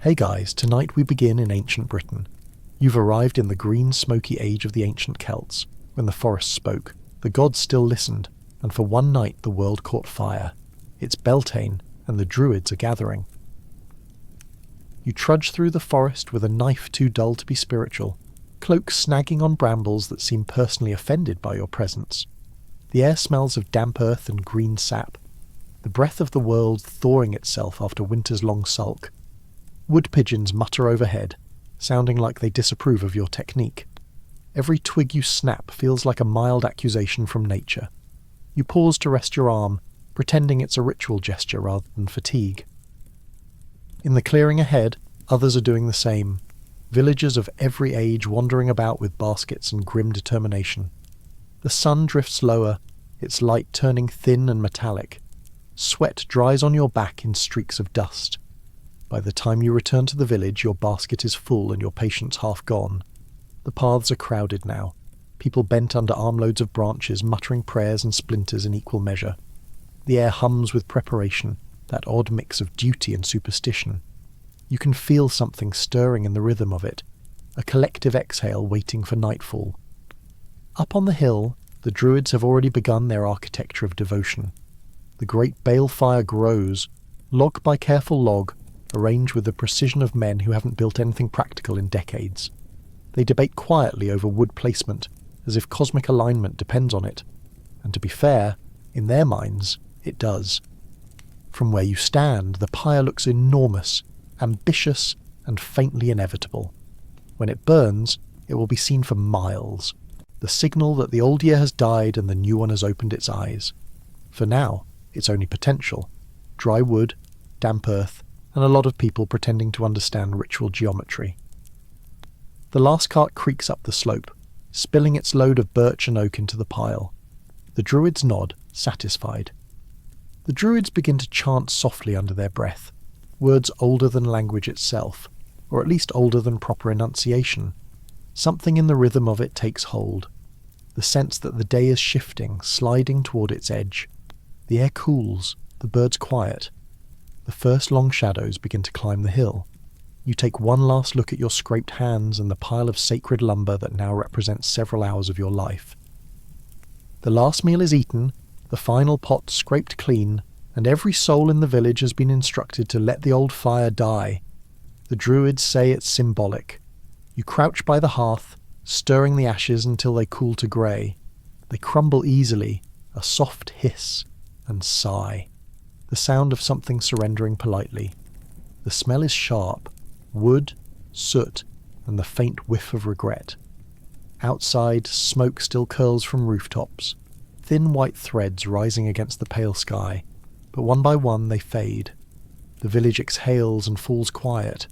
Hey guys, tonight we begin in ancient Britain. You've arrived in the green smoky age of the ancient Celts, when the forest spoke, the gods still listened, and for one night the world caught fire. It's Beltane, and the Druids are gathering. You trudge through the forest with a knife too dull to be spiritual, cloaks snagging on brambles that seem personally offended by your presence. The air smells of damp earth and green sap, the breath of the world thawing itself after winter's long sulk. Wood pigeons mutter overhead, sounding like they disapprove of your technique. Every twig you snap feels like a mild accusation from nature. You pause to rest your arm, pretending it's a ritual gesture rather than fatigue. In the clearing ahead, others are doing the same. Villagers of every age wandering about with baskets and grim determination. The sun drifts lower, its light turning thin and metallic. Sweat dries on your back in streaks of dust. By the time you return to the village, your basket is full and your patience half gone. The paths are crowded now, people bent under armloads of branches, muttering prayers and splinters in equal measure. The air hums with preparation, that odd mix of duty and superstition. You can feel something stirring in the rhythm of it, a collective exhale waiting for nightfall. Up on the hill, the Druids have already begun their architecture of devotion. The great bale fire grows, log by careful log, arranged with the precision of men who haven't built anything practical in decades. They debate quietly over wood placement, as if cosmic alignment depends on it. And to be fair, in their minds, it does. From where you stand, the pyre looks enormous, ambitious, and faintly inevitable. When it burns, it will be seen for miles, the signal that the old year has died and the new one has opened its eyes. For now, it's only potential. Dry wood, damp earth, and a lot of people pretending to understand ritual geometry. The last cart creaks up the slope, spilling its load of birch and oak into the pile. The Druids nod, satisfied. The Druids begin to chant softly under their breath, words older than language itself, or at least older than proper enunciation. Something in the rhythm of it takes hold. The sense that the day is shifting, sliding toward its edge. The air cools, the birds quiet. The first long shadows begin to climb the hill. You take one last look at your scraped hands and the pile of sacred lumber that now represents several hours of your life. The last meal is eaten, the final pot scraped clean, and every soul in the village has been instructed to let the old fire die. The Druids say it's symbolic. You crouch by the hearth, stirring the ashes until they cool to grey. They crumble easily, a soft hiss and sigh. The sound of something surrendering politely. The smell is sharp, wood, soot, and the faint whiff of regret. Outside, smoke still curls from rooftops, thin white threads rising against the pale sky, but one by one they fade. The village exhales and falls quiet.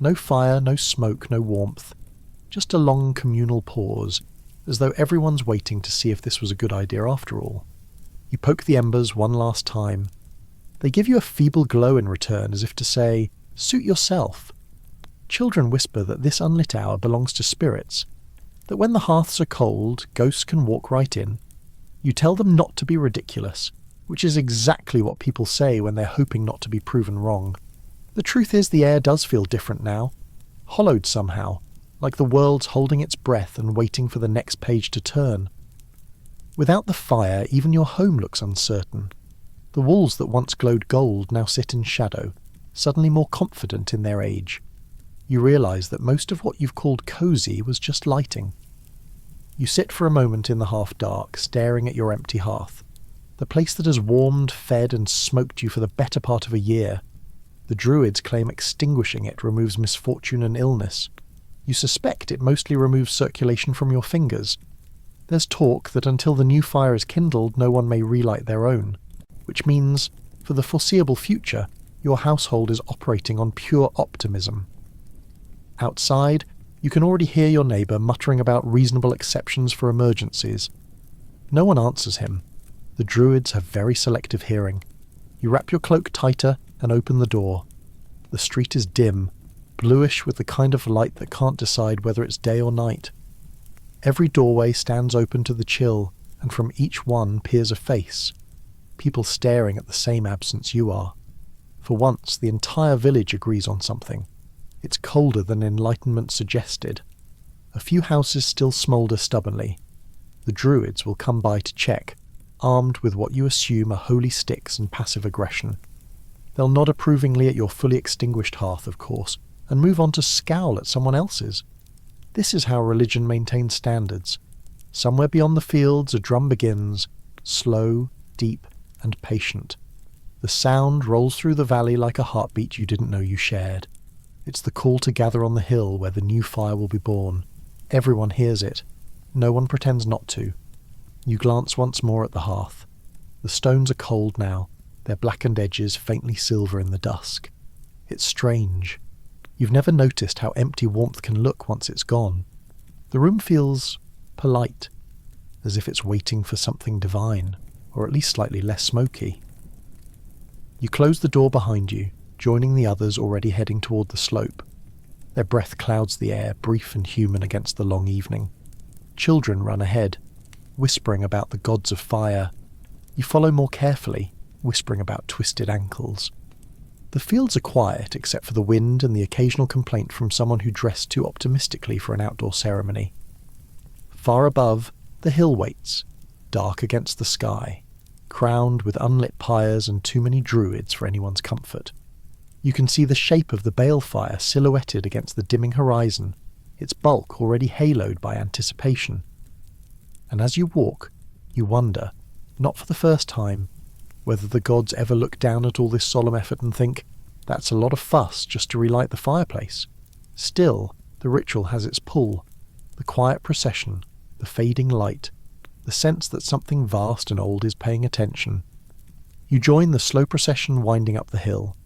No fire, no smoke, no warmth. Just a long communal pause, as though everyone's waiting to see if this was a good idea after all. You poke the embers one last time. They give you a feeble glow in return, as if to say, suit yourself. Children whisper that this unlit hour belongs to spirits, that when the hearths are cold, ghosts can walk right in. You tell them not to be ridiculous, which is exactly what people say when they're hoping not to be proven wrong. The truth is the air does feel different now, hollowed somehow, like the world's holding its breath and waiting for the next page to turn. Without the fire, even your home looks uncertain. The walls that once glowed gold now sit in shadow, suddenly more confident in their age. You realise that most of what you've called cosy was just lighting. You sit for a moment in the half-dark, staring at your empty hearth, the place that has warmed, fed and smoked you for the better part of a year. The Druids claim extinguishing it removes misfortune and illness. You suspect it mostly removes circulation from your fingers. There's talk that until the new fire is kindled, no one may relight their own, which means, for the foreseeable future, your household is operating on pure optimism. Outside, you can already hear your neighbour muttering about reasonable exceptions for emergencies. No one answers him. The Druids have very selective hearing. You wrap your cloak tighter and open the door. The street is dim, bluish with the kind of light that can't decide whether it's day or night. Every doorway stands open to the chill, and from each one peers a face. People staring at the same absence you are. For once, the entire village agrees on something. It's colder than Enlightenment suggested. A few houses still smoulder stubbornly. The Druids will come by to check, armed with what you assume are holy sticks and passive aggression. They'll nod approvingly at your fully extinguished hearth, of course, and move on to scowl at someone else's. This is how religion maintains standards. Somewhere beyond the fields a drum begins, slow, deep, and patient. The sound rolls through the valley like a heartbeat you didn't know you shared. It's the call to gather on the hill where the new fire will be born. Everyone hears it. No one pretends not to. You glance once more at the hearth. The stones are cold now, their blackened edges faintly silver in the dusk. It's strange. You've never noticed how empty warmth can look once it's gone. The room feels polite, as if it's waiting for something divine, or at least slightly less smoky. You close the door behind you, joining the others already heading toward the slope. Their breath clouds the air, brief and human against the long evening. Children run ahead, whispering about the gods of fire. You follow more carefully, whispering about twisted ankles. The fields are quiet except for the wind and the occasional complaint from someone who dressed too optimistically for an outdoor ceremony. Far above, the hill waits, dark against the sky, crowned with unlit pyres and too many druids for anyone's comfort. You can see the shape of the balefire silhouetted against the dimming horizon, its bulk already haloed by anticipation. And as you walk, you wonder, not for the first time, whether the gods ever look down at all this solemn effort and think, that's a lot of fuss just to relight the fireplace. Still, the ritual has its pull, the quiet procession, the fading light, the sense that something vast and old is paying attention. You join the slow procession winding up the hill.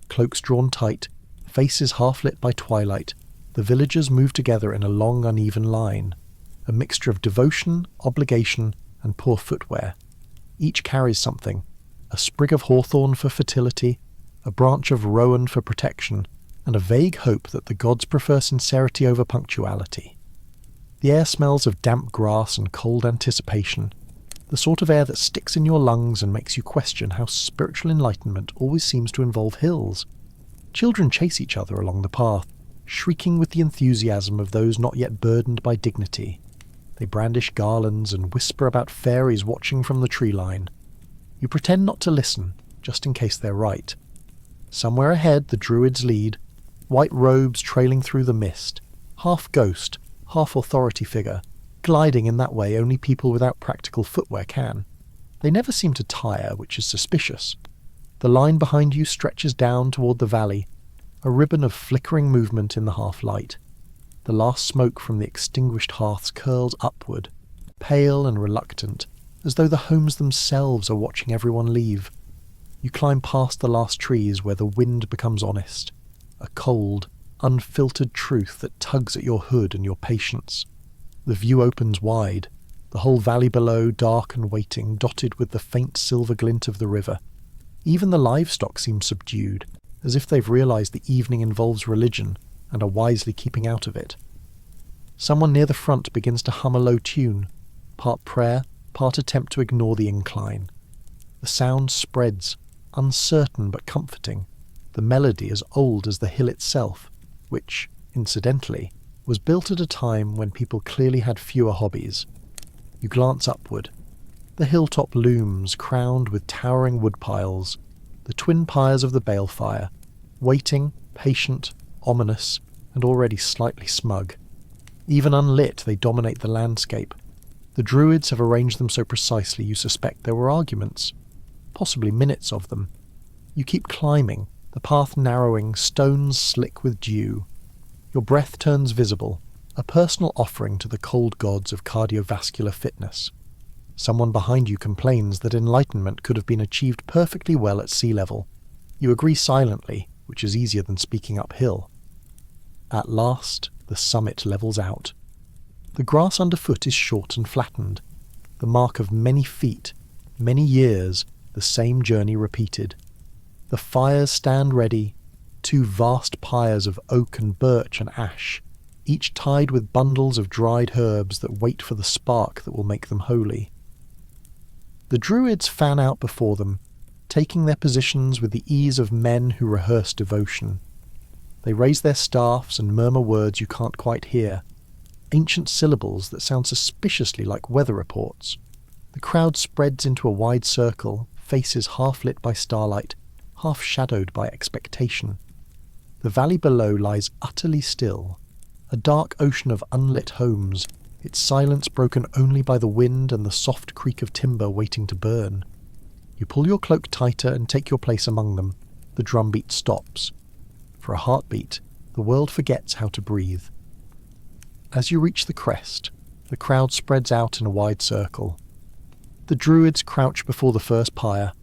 Cloaks drawn tight, faces half lit by twilight, the villagers move together in a long uneven line, a mixture of devotion, obligation, and poor footwear. Each carries something, a sprig of hawthorn for fertility, a branch of rowan for protection, and a vague hope that the gods prefer sincerity over punctuality. The air smells of damp grass and cold anticipation, the sort of air that sticks in your lungs and makes you question how spiritual enlightenment always seems to involve hills. Children chase each other along the path, shrieking with the enthusiasm of those not yet burdened by dignity. They brandish garlands and whisper about fairies watching from the tree line. You pretend not to listen, just in case they're right. Somewhere ahead the druids lead, white robes trailing through the mist, half ghost, half authority figure, gliding in that way only people without practical footwear can. They never seem to tire, which is suspicious. The line behind you stretches down toward the valley, a ribbon of flickering movement in the half-light. The last smoke from the extinguished hearths curls upward, pale and reluctant, as though the homes themselves are watching everyone leave. You climb past the last trees where the wind becomes honest, a cold, unfiltered truth that tugs at your hood and your patience. The view opens wide, the whole valley below dark and waiting, dotted with the faint silver glint of the river. Even the livestock seem subdued, as if they've realized the evening involves religion and are wisely keeping out of it. Someone near the front begins to hum a low tune, part prayer, part attempt to ignore the incline. The sound spreads, uncertain but comforting, the melody as old as the hill itself, which, incidentally, was built at a time when people clearly had fewer hobbies. You glance upward. The hilltop looms, crowned with towering wood piles, the twin pyres of the balefire, waiting, patient, ominous, and already slightly smug. Even unlit, they dominate the landscape. The druids have arranged them so precisely you suspect there were arguments, possibly minutes of them. You keep climbing, the path narrowing, stones slick with dew. Your breath turns visible, a personal offering to the cold gods of cardiovascular fitness. Someone behind you complains that enlightenment could have been achieved perfectly well at sea level. You agree silently, which is easier than speaking uphill. At last, the summit levels out. The grass underfoot is short and flattened, the mark of many feet, many years, the same journey repeated. The fires stand ready, two vast pyres of oak and birch and ash, each tied with bundles of dried herbs that wait for the spark that will make them holy. The druids fan out before them, taking their positions with the ease of men who rehearse devotion. They raise their staffs and murmur words you can't quite hear, ancient syllables that sound suspiciously like weather reports. The crowd spreads into a wide circle, faces half lit by starlight, half shadowed by expectation. The valley below lies utterly still, a dark ocean of unlit homes, its silence broken only by the wind and the soft creak of timber waiting to burn. You pull your cloak tighter and take your place among them. The drumbeat stops. For a heartbeat, the world forgets how to breathe. As you reach the crest, the crowd spreads out in a wide circle. The Druids crouch before the first pyre,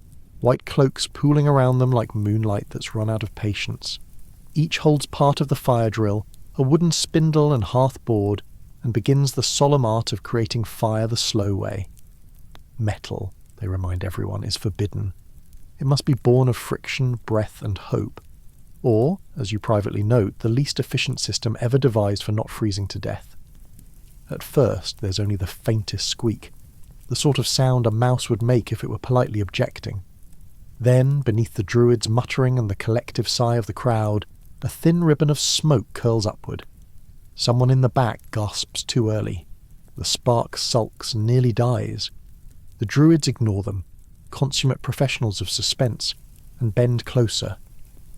white cloaks pooling around them like moonlight that's run out of patience. Each holds part of the fire drill, a wooden spindle and hearth board, and begins the solemn art of creating fire the slow way. Metal, they remind everyone, is forbidden. It must be born of friction, breath, and hope. Or, as you privately note, the least efficient system ever devised for not freezing to death. At first, there's only the faintest squeak, the sort of sound a mouse would make if it were politely objecting. Then, beneath the Druids' muttering and the collective sigh of the crowd, a thin ribbon of smoke curls upward. Someone in the back gasps too early. The spark sulks and nearly dies. The Druids ignore them, consummate professionals of suspense, and bend closer.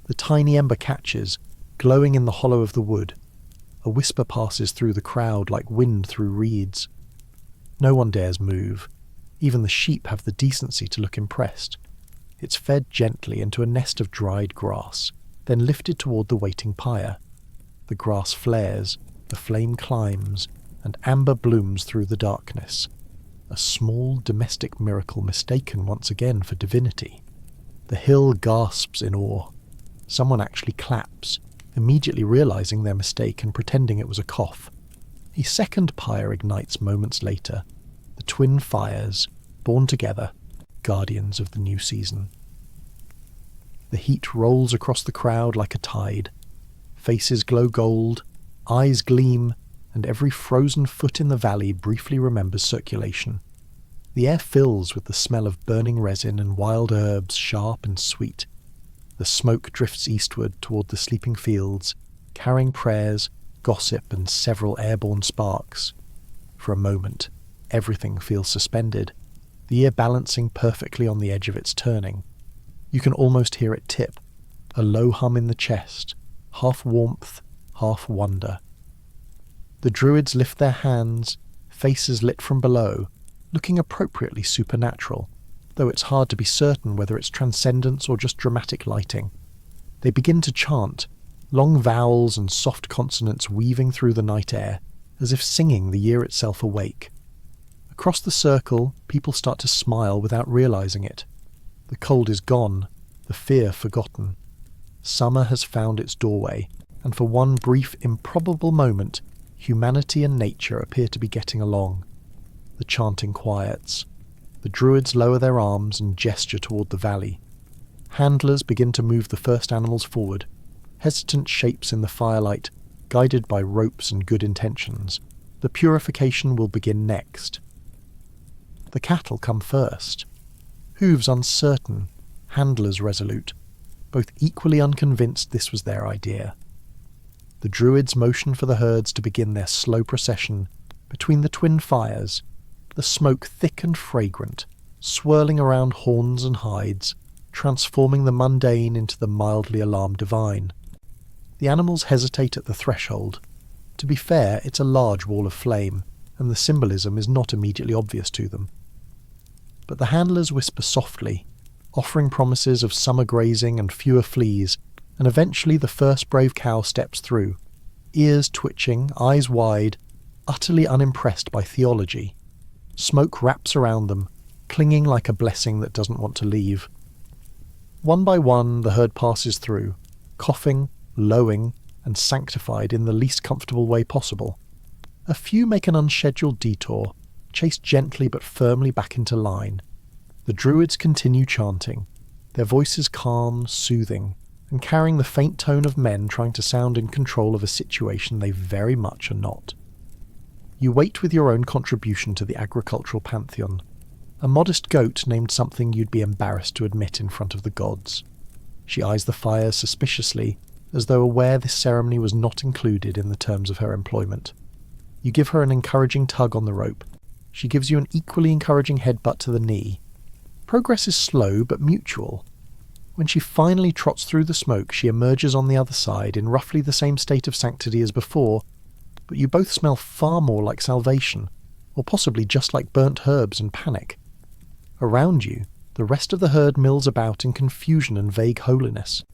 The tiny ember catches, glowing in the hollow of the wood. A whisper passes through the crowd like wind through reeds. No one dares move. Even the sheep have the decency to look impressed. It's fed gently into a nest of dried grass, then lifted toward the waiting pyre. The grass flares, the flame climbs, and amber blooms through the darkness. A small domestic miracle mistaken once again for divinity. The hill gasps in awe. Someone actually claps, immediately realizing their mistake and pretending it was a cough. A second pyre ignites moments later. The twin fires, born together, guardians of the new season. The heat rolls across the crowd like a tide. Faces glow gold, eyes gleam, and every frozen foot in the valley briefly remembers circulation. The air fills with the smell of burning resin and wild herbs, sharp and sweet. The smoke drifts eastward toward the sleeping fields, carrying prayers, gossip, and several airborne sparks. For a moment, everything feels suspended, the ear balancing perfectly on the edge of its turning. You can almost hear it tip, a low hum in the chest, half warmth, half wonder. The Druids lift their hands, faces lit from below, looking appropriately supernatural, though it's hard to be certain whether it's transcendence or just dramatic lighting. They begin to chant, long vowels and soft consonants weaving through the night air, as if singing the year itself awake. Across the circle, people start to smile without realizing it. The cold is gone, the fear forgotten. Summer has found its doorway, and for one brief, improbable moment, humanity and nature appear to be getting along. The chanting quiets. The Druids lower their arms and gesture toward the valley. Handlers begin to move the first animals forward, hesitant shapes in the firelight, guided by ropes and good intentions. The purification will begin next. The cattle come first. Hooves uncertain, handlers resolute, both equally unconvinced this was their idea. The Druids motion for the herds to begin their slow procession between the twin fires, the smoke thick and fragrant, swirling around horns and hides, transforming the mundane into the mildly alarmed divine. The animals hesitate at the threshold. To be fair, it's a large wall of flame, and the symbolism is not immediately obvious to them. But the handlers whisper softly, offering promises of summer grazing and fewer fleas, and eventually the first brave cow steps through, ears twitching, eyes wide, utterly unimpressed by theology. Smoke wraps around them, clinging like a blessing that doesn't want to leave. One by one the herd passes through, coughing, lowing, and sanctified in the least comfortable way possible. A few make an unscheduled detour, chased gently but firmly back into line. The Druids continue chanting, their voices calm, soothing, and carrying the faint tone of men trying to sound in control of a situation they very much are not. You wait with your own contribution to the agricultural pantheon, a modest goat named something you'd be embarrassed to admit in front of the gods. She eyes the fires suspiciously, as though aware this ceremony was not included in the terms of her employment. You give her an encouraging tug on the rope. She gives you an equally encouraging headbutt to the knee. Progress is slow but mutual. When she finally trots through the smoke, she emerges on the other side in roughly the same state of sanctity as before, but you both smell far more like salvation, or possibly just like burnt herbs and panic. Around you, the rest of the herd mills about in confusion and vague holiness.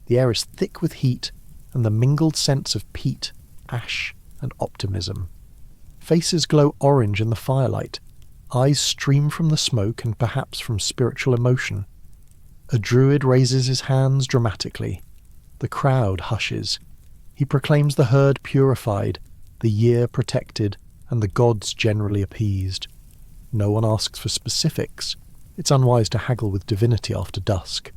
The air is thick with heat and the mingled scents of peat, ash, and optimism. Faces glow orange in the firelight. Eyes stream from the smoke and perhaps from spiritual emotion. A druid raises his hands dramatically. The crowd hushes. He proclaims the herd purified, the year protected, and the gods generally appeased. No one asks for specifics. It's unwise to haggle with divinity after dusk.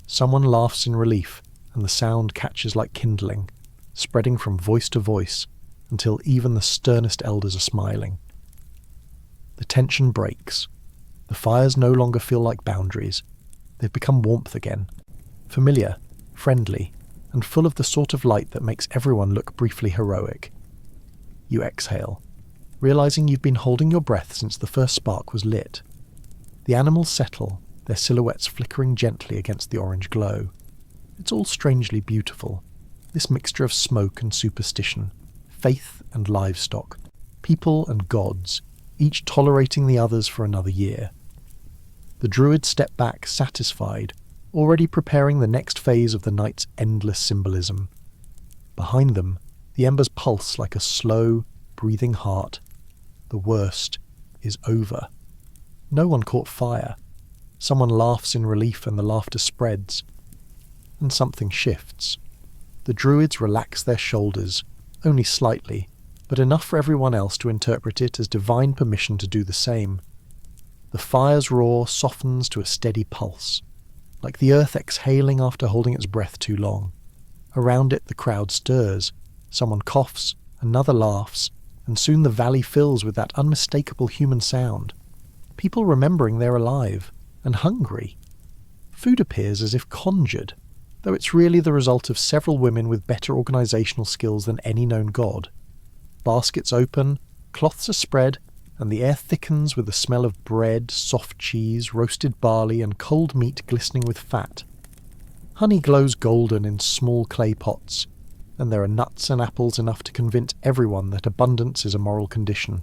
Someone laughs in relief, and the sound catches like kindling, spreading from voice to voice, until even the sternest elders are smiling. The tension breaks. The fires no longer feel like boundaries. They've become warmth again, familiar, friendly, and full of the sort of light that makes everyone look briefly heroic. You exhale, realizing you've been holding your breath since the first spark was lit. The animals settle, their silhouettes flickering gently against the orange glow. It's all strangely beautiful, this mixture of smoke and superstition, faith and livestock, people and gods, each tolerating the others for another year. The druids step back satisfied, already preparing the next phase of the night's endless symbolism. Behind them, the embers pulse like a slow, breathing heart. The worst is over. No one caught fire. Someone laughs in relief and the laughter spreads. And something shifts. The druids relax their shoulders, only slightly, but enough for everyone else to interpret it as divine permission to do the same. The fire's roar softens to a steady pulse, like the earth exhaling after holding its breath too long. Around it the crowd stirs. Someone coughs, another laughs, and soon the valley fills with that unmistakable human sound. People remembering they're alive, and hungry. Food appears as if conjured, though it's really the result of several women with better organisational skills than any known god. Baskets open, cloths are spread, and the air thickens with the smell of bread, soft cheese, roasted barley, and cold meat glistening with fat. Honey glows golden in small clay pots, and there are nuts and apples enough to convince everyone that abundance is a moral condition.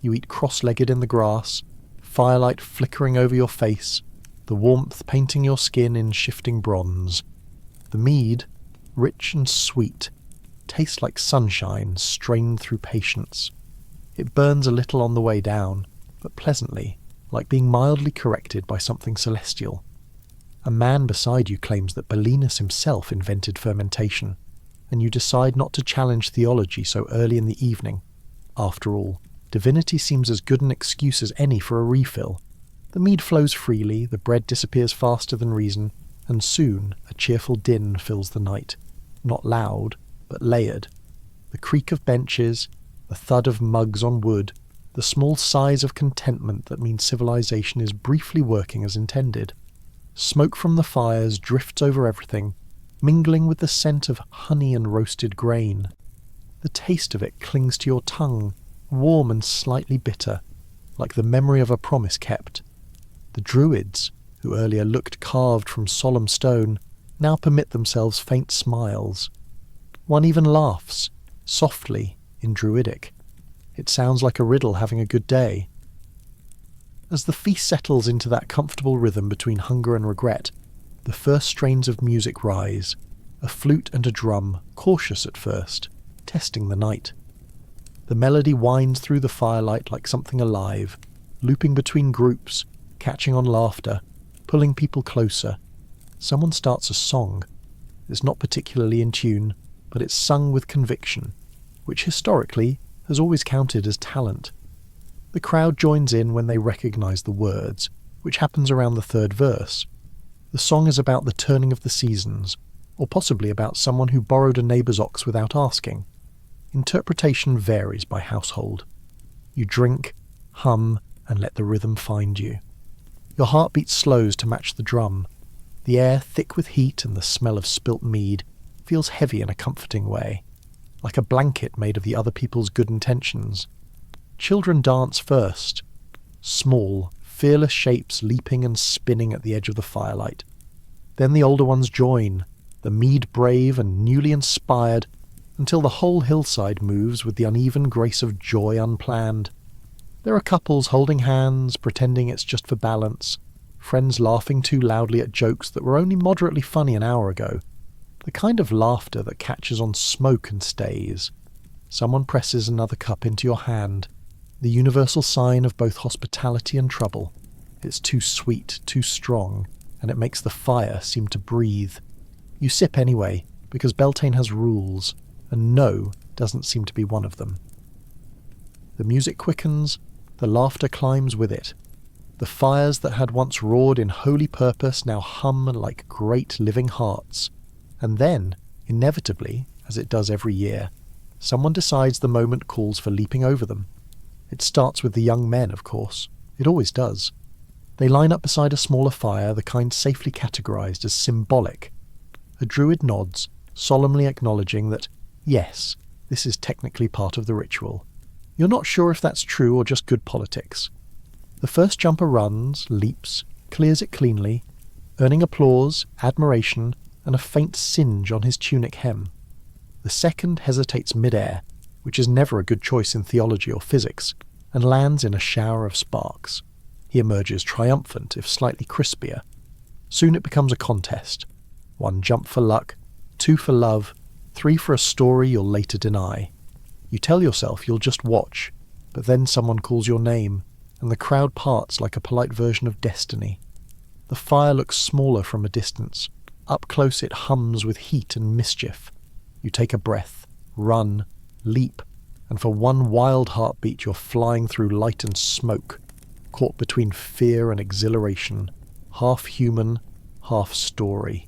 You eat cross-legged in the grass, firelight flickering over your face, the warmth painting your skin in shifting bronze. The mead, rich and sweet, tastes like sunshine strained through patience. It burns a little on the way down, but pleasantly, like being mildly corrected by something celestial. A man beside you claims that Belinus himself invented fermentation, and you decide not to challenge theology so early in the evening. After all, divinity seems as good an excuse as any for a refill. The mead flows freely, the bread disappears faster than reason, and soon a cheerful din fills the night. Not loud, but layered. The creak of benches, the thud of mugs on wood, the small sighs of contentment that mean civilization is briefly working as intended. Smoke from the fires drifts over everything, mingling with the scent of honey and roasted grain. The taste of it clings to your tongue, warm and slightly bitter, like the memory of a promise kept. The druids, who earlier looked carved from solemn stone, now permit themselves faint smiles. One even laughs, softly, in Druidic. It sounds like a riddle having a good day. As the feast settles into that comfortable rhythm between hunger and regret, the first strains of music rise, a flute and a drum, cautious at first, testing the night. The melody winds through the firelight like something alive, looping between groups, catching on laughter, pulling people closer. Someone starts a song. It's not particularly in tune, but it's sung with conviction, which historically has always counted as talent. The crowd joins in when they recognise the words, which happens around the third verse. The song is about the turning of the seasons, or possibly about someone who borrowed a neighbour's ox without asking. Interpretation varies by household. You drink, hum, and let the rhythm find you. Your heartbeat slows to match the drum. The air thick with heat and the smell of spilt mead. feels heavy in a comforting way, like a blanket made of the other people's good intentions. Children dance first, small, fearless shapes leaping and spinning at the edge of the firelight. Then the older ones join, the mead brave and newly inspired, until the whole hillside moves with the uneven grace of joy unplanned. There are couples holding hands, pretending it's just for balance, friends laughing too loudly at jokes that were only moderately funny an hour ago, the kind of laughter that catches on smoke and stays. Someone presses another cup into your hand, the universal sign of both hospitality and trouble. It's too sweet, too strong, and it makes the fire seem to breathe. You sip anyway, because Beltane has rules, and no doesn't seem to be one of them. The music quickens, the laughter climbs with it. The fires that had once roared in holy purpose now hum like great living hearts. And then, inevitably, as it does every year, someone decides the moment calls for leaping over them. It starts with the young men, of course. It always does. They line up beside a smaller fire, the kind safely categorized as symbolic. A druid nods, solemnly acknowledging that, yes, this is technically part of the ritual. You're not sure if that's true or just good politics. The first jumper runs, leaps, clears it cleanly, earning applause, admiration, and a faint singe on his tunic hem. The second hesitates mid-air, which is never a good choice in theology or physics, and lands in a shower of sparks. He emerges triumphant, if slightly crispier. Soon it becomes a contest. 1 jump for luck, 2 for love, 3 for a story you'll later deny. You tell yourself you'll just watch, but then someone calls your name, and the crowd parts like a polite version of destiny. The fire looks smaller from a distance. Up close it hums with heat and mischief. You take a breath, run, leap, and for one wild heartbeat you're flying through light and smoke, caught between fear and exhilaration, half human, half story.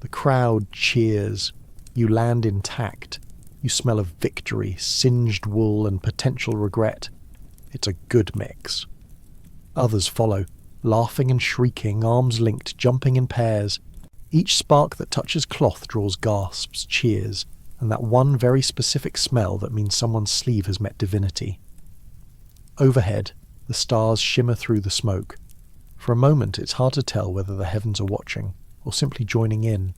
The crowd cheers. You land intact. You smell of victory, singed wool, and potential regret. It's a good mix. Others follow, laughing and shrieking, arms linked, jumping in pairs. Each spark that touches cloth draws gasps, cheers, and that one very specific smell that means someone's sleeve has met divinity. Overhead, the stars shimmer through the smoke. For a moment it's hard to tell whether the heavens are watching, or simply joining in.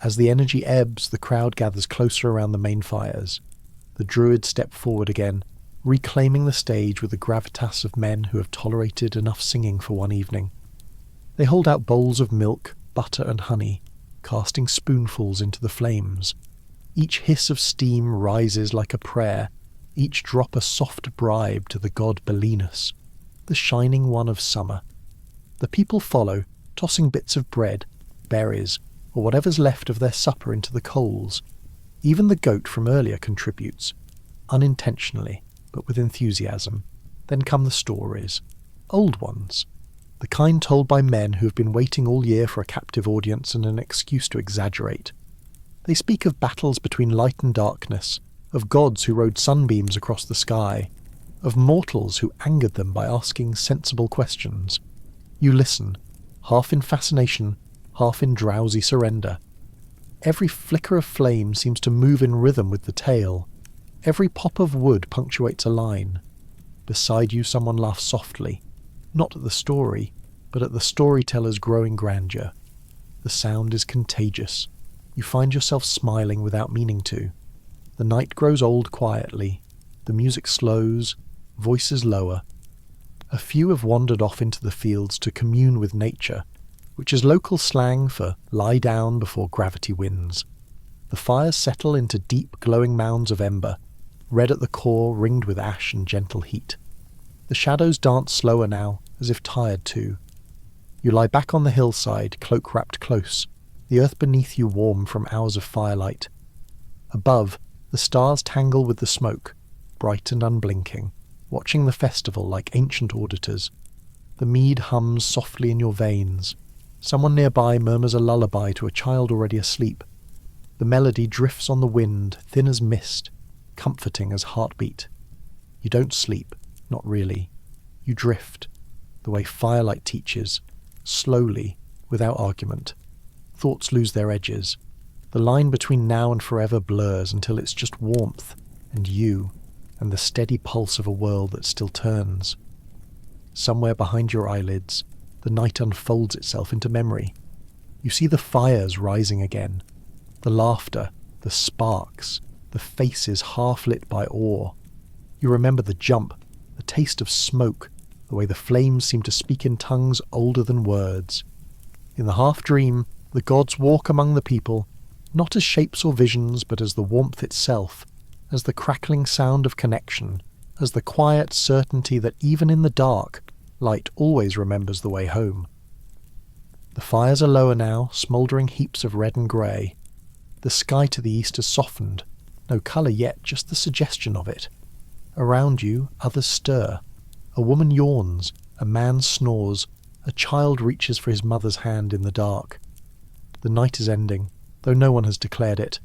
As the energy ebbs, the crowd gathers closer around the main fires. The druids step forward again, reclaiming the stage with the gravitas of men who have tolerated enough singing for one evening. They hold out bowls of milk, butter and honey, casting spoonfuls into the flames. Each hiss of steam rises like a prayer, each drop a soft bribe to the god Belinus, the shining one of summer. The people follow, tossing bits of bread, berries, or whatever's left of their supper into the coals. Even the goat from earlier contributes, unintentionally, but with enthusiasm. Then come the stories, old ones, the kind told by men who have been waiting all year for a captive audience and an excuse to exaggerate. They speak of battles between light and darkness, of gods who rode sunbeams across the sky, of mortals who angered them by asking sensible questions. You listen, half in fascination, half in drowsy surrender. Every flicker of flame seems to move in rhythm with the tale. Every pop of wood punctuates a line. Beside you someone laughs softly, not at the story, but at the storyteller's growing grandeur. The sound is contagious. You find yourself smiling without meaning to. The night grows old quietly. The music slows, voices lower. A few have wandered off into the fields to commune with nature, which is local slang for lie down before gravity wins. The fires settle into deep glowing mounds of ember, red at the core, ringed with ash and gentle heat. The shadows dance slower now, as if tired too. You lie back on the hillside, cloak wrapped close, the earth beneath you warm from hours of firelight. Above, the stars tangle with the smoke, bright and unblinking, watching the festival like ancient auditors. The mead hums softly in your veins. Someone nearby murmurs a lullaby to a child already asleep. The melody drifts on the wind, thin as mist, comforting as heartbeat. You don't sleep, not really. You drift, the way firelight teaches, slowly, without argument. Thoughts lose their edges. The line between now and forever blurs until it's just warmth and you and the steady pulse of a world that still turns. Somewhere behind your eyelids, the night unfolds itself into memory. You see the fires rising again, the laughter, the sparks, the faces half lit by awe. You remember the jump, the taste of smoke, the way the flames seem to speak in tongues older than words. In the half-dream, the gods walk among the people, not as shapes or visions, but as the warmth itself, as the crackling sound of connection, as the quiet certainty that even in the dark, light always remembers the way home. The fires are lower now, smouldering heaps of red and grey. The sky to the east has softened, no colour yet, just the suggestion of it. Around you, others stir. A woman yawns, a man snores, a child reaches for his mother's hand in the dark. The night is ending, though no one has declared it.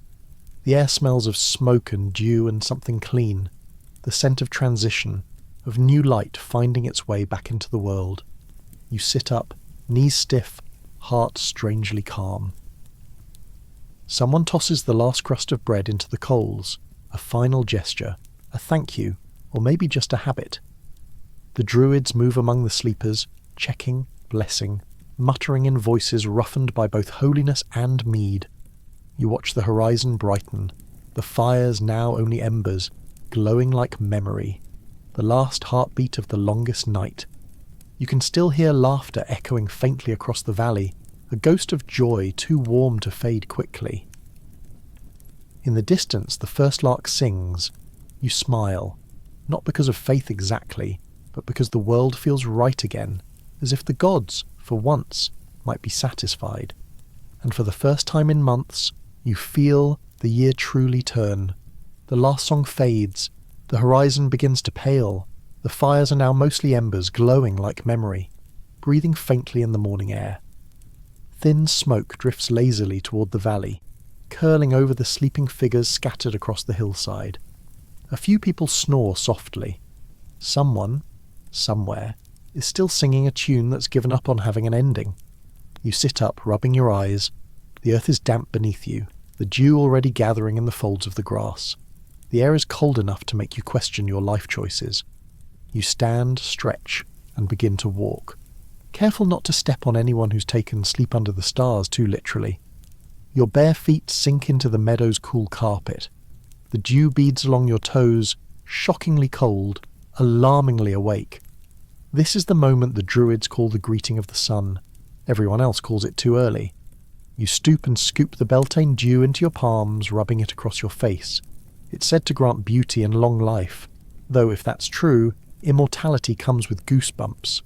The air smells of smoke and dew and something clean, the scent of transition, of new light finding its way back into the world. You sit up, knees stiff, heart strangely calm. Someone tosses the last crust of bread into the coals, a final gesture, a thank you, or maybe just a habit. The Druids move among the sleepers, checking, blessing, muttering in voices roughened by both holiness and mead. You watch the horizon brighten, the fires now only embers, glowing like memory, the last heartbeat of the longest night. You can still hear laughter echoing faintly across the valley, a ghost of joy too warm to fade quickly. In the distance, the first lark sings. You smile, not because of faith exactly, but because the world feels right again, as if the gods, for once, might be satisfied. And for the first time in months, you feel the year truly turn. The last song fades, the horizon begins to pale, the fires are now mostly embers glowing like memory, breathing faintly in the morning air. Thin smoke drifts lazily toward the valley, curling over the sleeping figures scattered across the hillside. A few people snore softly. Someone, somewhere, is still singing a tune that's given up on having an ending. You sit up, rubbing your eyes. The earth is damp beneath you, the dew already gathering in the folds of the grass. The air is cold enough to make you question your life choices. You stand, stretch, and begin to walk, careful not to step on anyone who's taken sleep under the stars too literally. Your bare feet sink into the meadow's cool carpet. The dew beads along your toes, shockingly cold, alarmingly awake. This is the moment the Druids call the greeting of the sun. Everyone else calls it too early. You stoop and scoop the Beltane dew into your palms, rubbing it across your face. It's said to grant beauty and long life, though if that's true, immortality comes with goosebumps.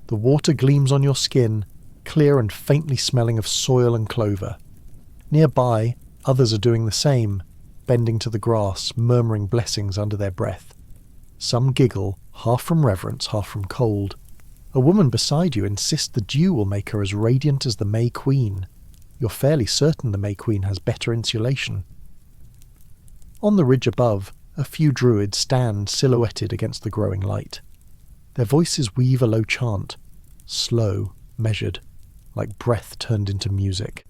The water gleams on your skin, clear and faintly smelling of soil and clover. Nearby, others are doing the same, bending to the grass, murmuring blessings under their breath. Some giggle, half from reverence, half from cold. A woman beside you insists the dew will make her as radiant as the May Queen. You're fairly certain the May Queen has better insulation. On the ridge above, a few Druids stand silhouetted against the growing light. Their voices weave a low chant, slow, measured, like breath turned into music.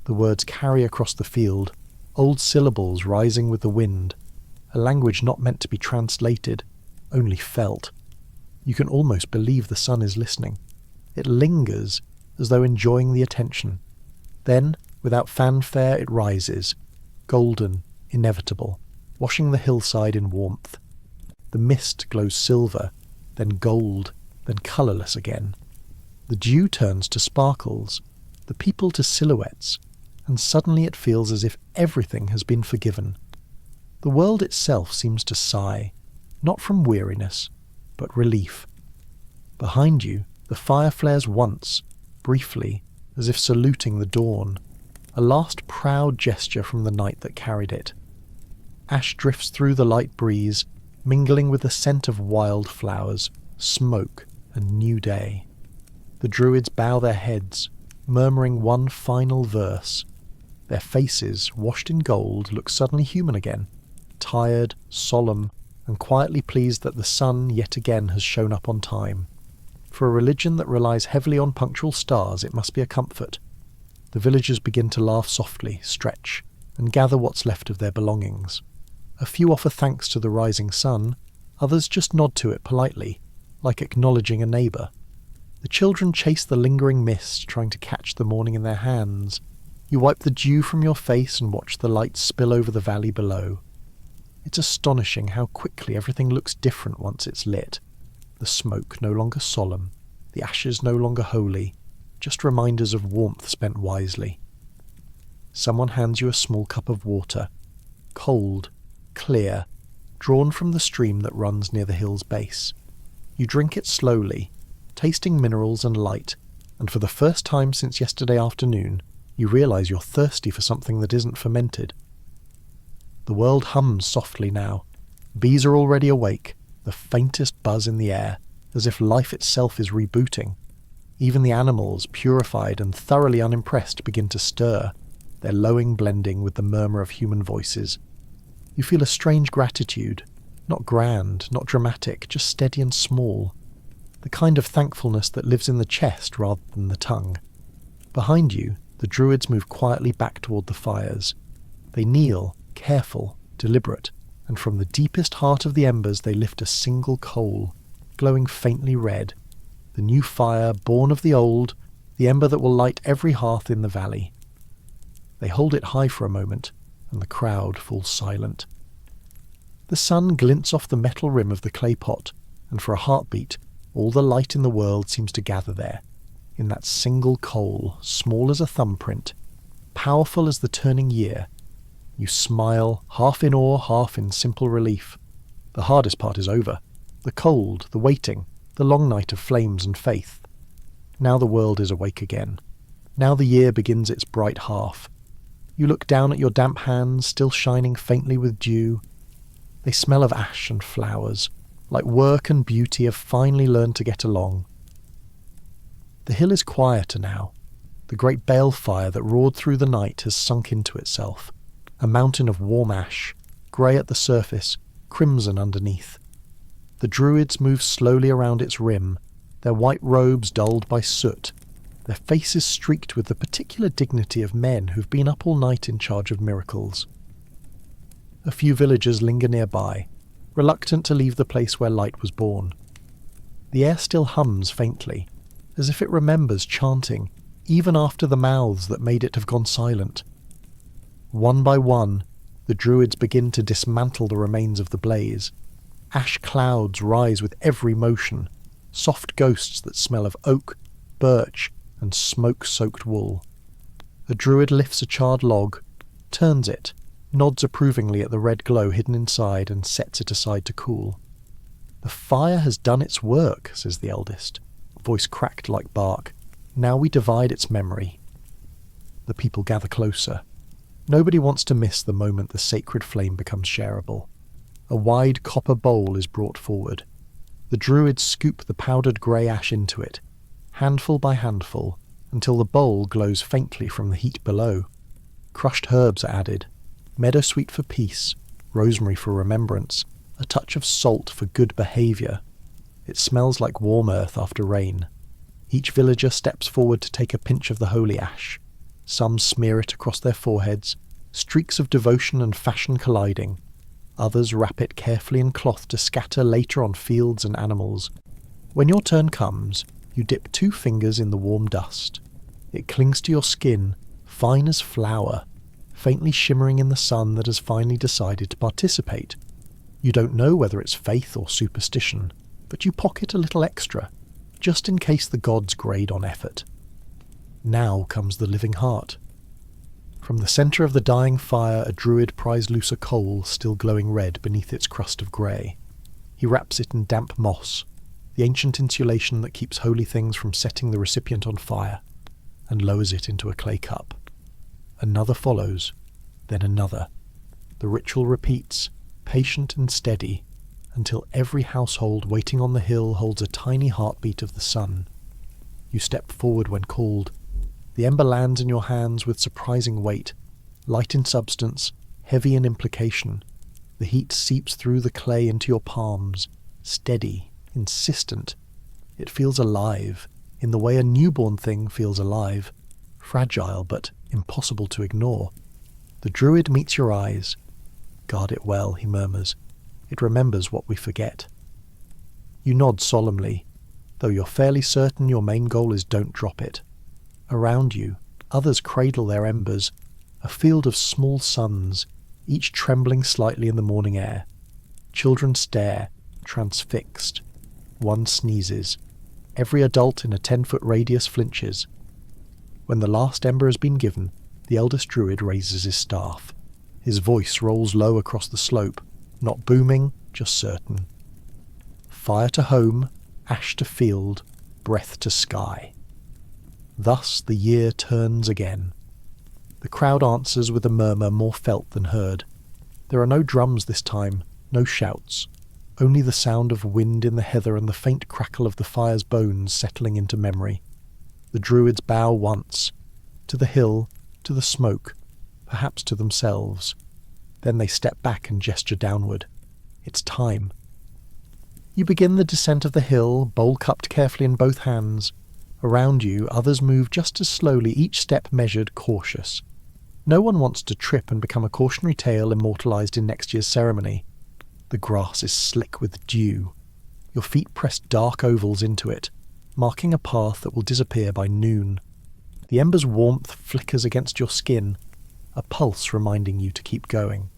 The words carry across the field, old syllables rising with the wind, a language not meant to be translated, only felt. You can almost believe the sun is listening. It lingers, as though enjoying the attention. Then, without fanfare, it rises, golden, inevitable, washing the hillside in warmth. The mist glows silver, then gold, then colourless again. The dew turns to sparkles, the people to silhouettes, and suddenly it feels as if everything has been forgiven. The world itself seems to sigh, not from weariness, but relief. Behind you, the fire flares once, briefly, as if saluting the dawn, a last proud gesture from the night that carried it. Ash drifts through the light breeze, mingling with the scent of wild flowers, smoke, and new day. The Druids bow their heads, murmuring one final verse. Their faces, washed in gold, look suddenly human again, tired, solemn, and quietly pleased that the sun yet again has shown up on time. For a religion that relies heavily on punctual stars, it must be a comfort. The villagers begin to laugh softly, stretch, and gather what's left of their belongings. A few offer thanks to the rising sun, others just nod to it politely, like acknowledging a neighbour. The children chase the lingering mist, trying to catch the morning in their hands. You wipe the dew from your face and watch the light spill over the valley below. It's astonishing how quickly everything looks different once it's lit. The smoke no longer solemn, the ashes no longer holy, just reminders of warmth spent wisely. Someone hands you a small cup of water, cold, clear, drawn from the stream that runs near the hill's base. You drink it slowly, tasting minerals and light, and for the first time since yesterday afternoon, you realise you're thirsty for something that isn't fermented. The world hums softly now. Bees are already awake, the faintest buzz in the air, as if life itself is rebooting. Even the animals, purified and thoroughly unimpressed, begin to stir, their lowing blending with the murmur of human voices. You feel a strange gratitude, not grand, not dramatic, just steady and small. The kind of thankfulness that lives in the chest rather than the tongue. Behind you, the Druids move quietly back toward the fires. They kneel, careful, deliberate, and from the deepest heart of the embers they lift a single coal, glowing faintly red. The new fire, born of the old, the ember that will light every hearth in the valley. They hold it high for a moment, and the crowd falls silent. The sun glints off the metal rim of the clay pot, and for a heartbeat, all the light in the world seems to gather there, in that single coal, small as a thumbprint, powerful as the turning year. You smile, half in awe, half in simple relief. The hardest part is over. The cold, the waiting, the long night of flames and faith. Now the world is awake again. Now the year begins its bright half. You look down at your damp hands, still shining faintly with dew. They smell of ash and flowers, like work and beauty have finally learned to get along. The hill is quieter now. The great balefire that roared through the night has sunk into itself, a mountain of warm ash, grey at the surface, crimson underneath. The Druids move slowly around its rim, their white robes dulled by soot, their faces streaked with the particular dignity of men who've been up all night in charge of miracles. A few villagers linger nearby, reluctant to leave the place where light was born. The air still hums faintly, as if it remembers chanting, even after the mouths that made it have gone silent. One by one, the Druids begin to dismantle the remains of the blaze. Ash clouds rise with every motion, soft ghosts that smell of oak, birch, and smoke-soaked wool. A Druid lifts a charred log, turns it, nods approvingly at the red glow hidden inside, and sets it aside to cool. "The fire has done its work," says the eldest, voice cracked like bark. "Now we divide its memory." The people gather closer. Nobody wants to miss the moment the sacred flame becomes shareable. A wide copper bowl is brought forward. The Druids scoop the powdered grey ash into it, handful by handful, until the bowl glows faintly from the heat below. Crushed herbs are added, meadowsweet for peace, rosemary for remembrance, a touch of salt for good behaviour. It smells like warm earth after rain. Each villager steps forward to take a pinch of the holy ash. Some smear it across their foreheads, streaks of devotion and fashion colliding. Others wrap it carefully in cloth to scatter later on fields and animals. When your turn comes, you dip 2 fingers in the warm dust. It clings to your skin, fine as flour, faintly shimmering in the sun that has finally decided to participate. You don't know whether it's faith or superstition, but you pocket a little extra, just in case the gods grade on effort. Now comes the living heart. From the centre of the dying fire, a Druid pries loose a coal still glowing red beneath its crust of grey. He wraps it in damp moss, the ancient insulation that keeps holy things from setting the recipient on fire, and lowers it into a clay cup. Another follows, then another. The ritual repeats, patient and steady, until every household waiting on the hill holds a tiny heartbeat of the sun. You step forward when called. The ember lands in your hands with surprising weight, light in substance, heavy in implication. The heat seeps through the clay into your palms, steady, insistent. It feels alive, in the way a newborn thing feels alive, fragile but impossible to ignore. The Druid meets your eyes. "Guard it well," he murmurs. "It remembers what we forget." You nod solemnly, though you're fairly certain your main goal is don't drop it. Around you, others cradle their embers, a field of small suns, each trembling slightly in the morning air. Children stare, transfixed. One sneezes. Every adult in a 10-foot radius flinches. When the last ember has been given, the eldest Druid raises his staff. His voice rolls low across the slope, not booming, just certain. Fire to home, ash to field, breath to sky. Thus the year turns again. The crowd answers with a murmur more felt than heard. There are no drums this time, no shouts, only the sound of wind in the heather and the faint crackle of the fire's bones settling into memory. The Druids bow once, to the hill, to the smoke, perhaps to themselves. Then they step back and gesture downward. It's time. You begin the descent of the hill, bowl cupped carefully in both hands. Around you, others move just as slowly, each step measured, cautious. No one wants to trip and become a cautionary tale immortalized in next year's ceremony. The grass is slick with dew. Your feet press dark ovals into it, marking a path that will disappear by noon. The ember's warmth flickers against your skin, a pulse reminding you to keep going.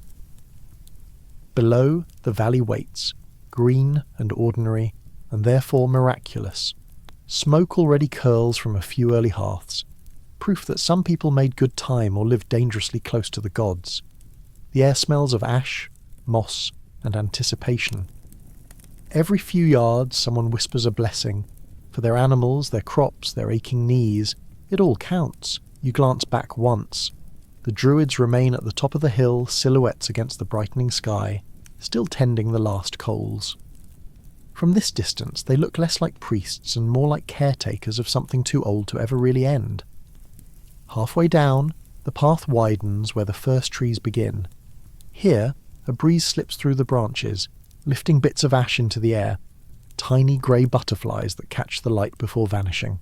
Below, the valley waits, green and ordinary, and therefore miraculous. Smoke already curls from a few early hearths, proof that some people made good time or lived dangerously close to the gods. The air smells of ash, moss, and anticipation. Every few yards someone whispers a blessing. For their animals, their crops, their aching knees, it all counts. You glance back once. The Druids remain at the top of the hill, silhouettes against the brightening sky, still tending the last coals. From this distance they look less like priests and more like caretakers of something too old to ever really end. Halfway down, the path widens where the first trees begin. Here, a breeze slips through the branches, lifting bits of ash into the air, tiny grey butterflies that catch the light before vanishing.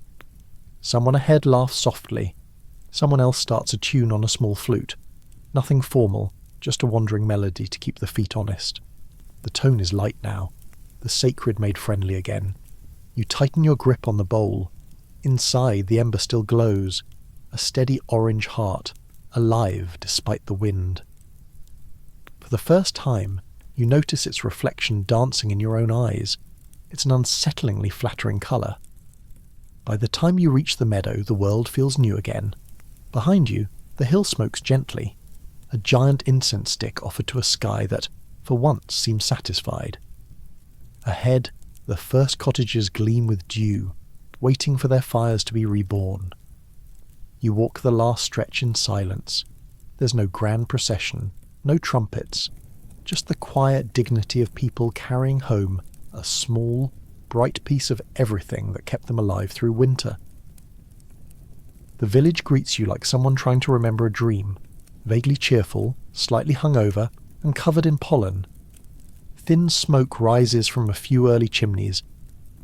Someone ahead laughs softly. Someone else starts a tune on a small flute. Nothing formal, just a wandering melody to keep the feet honest. The tone is light now, the sacred made friendly again. You tighten your grip on the bowl. Inside, the ember still glows, a steady orange heart, alive despite the wind. For the first time, you notice its reflection dancing in your own eyes. It's an unsettlingly flattering colour. By the time you reach the meadow, the world feels new again. Behind you, the hill smokes gently, a giant incense stick offered to a sky that, for once, seems satisfied. Ahead, the first cottages gleam with dew, waiting for their fires to be reborn. You walk the last stretch in silence. There's no grand procession, no trumpets, just the quiet dignity of people carrying home a small, bright piece of everything that kept them alive through winter. The village greets you like someone trying to remember a dream, vaguely cheerful, slightly hungover, and covered in pollen. Thin smoke rises from a few early chimneys.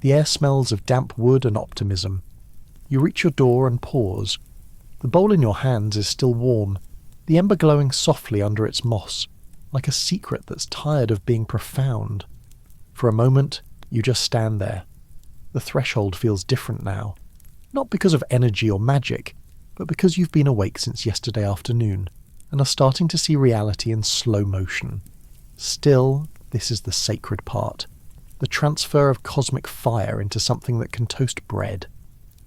The air smells of damp wood and optimism. You reach your door and pause. The bowl in your hands is still warm, the ember glowing softly under its moss, like a secret that's tired of being profound. For a moment, you just stand there. The threshold feels different now. Not because of energy or magic, but because you've been awake since yesterday afternoon, and are starting to see reality in slow motion. Still, this is the sacred part. The transfer of cosmic fire into something that can toast bread.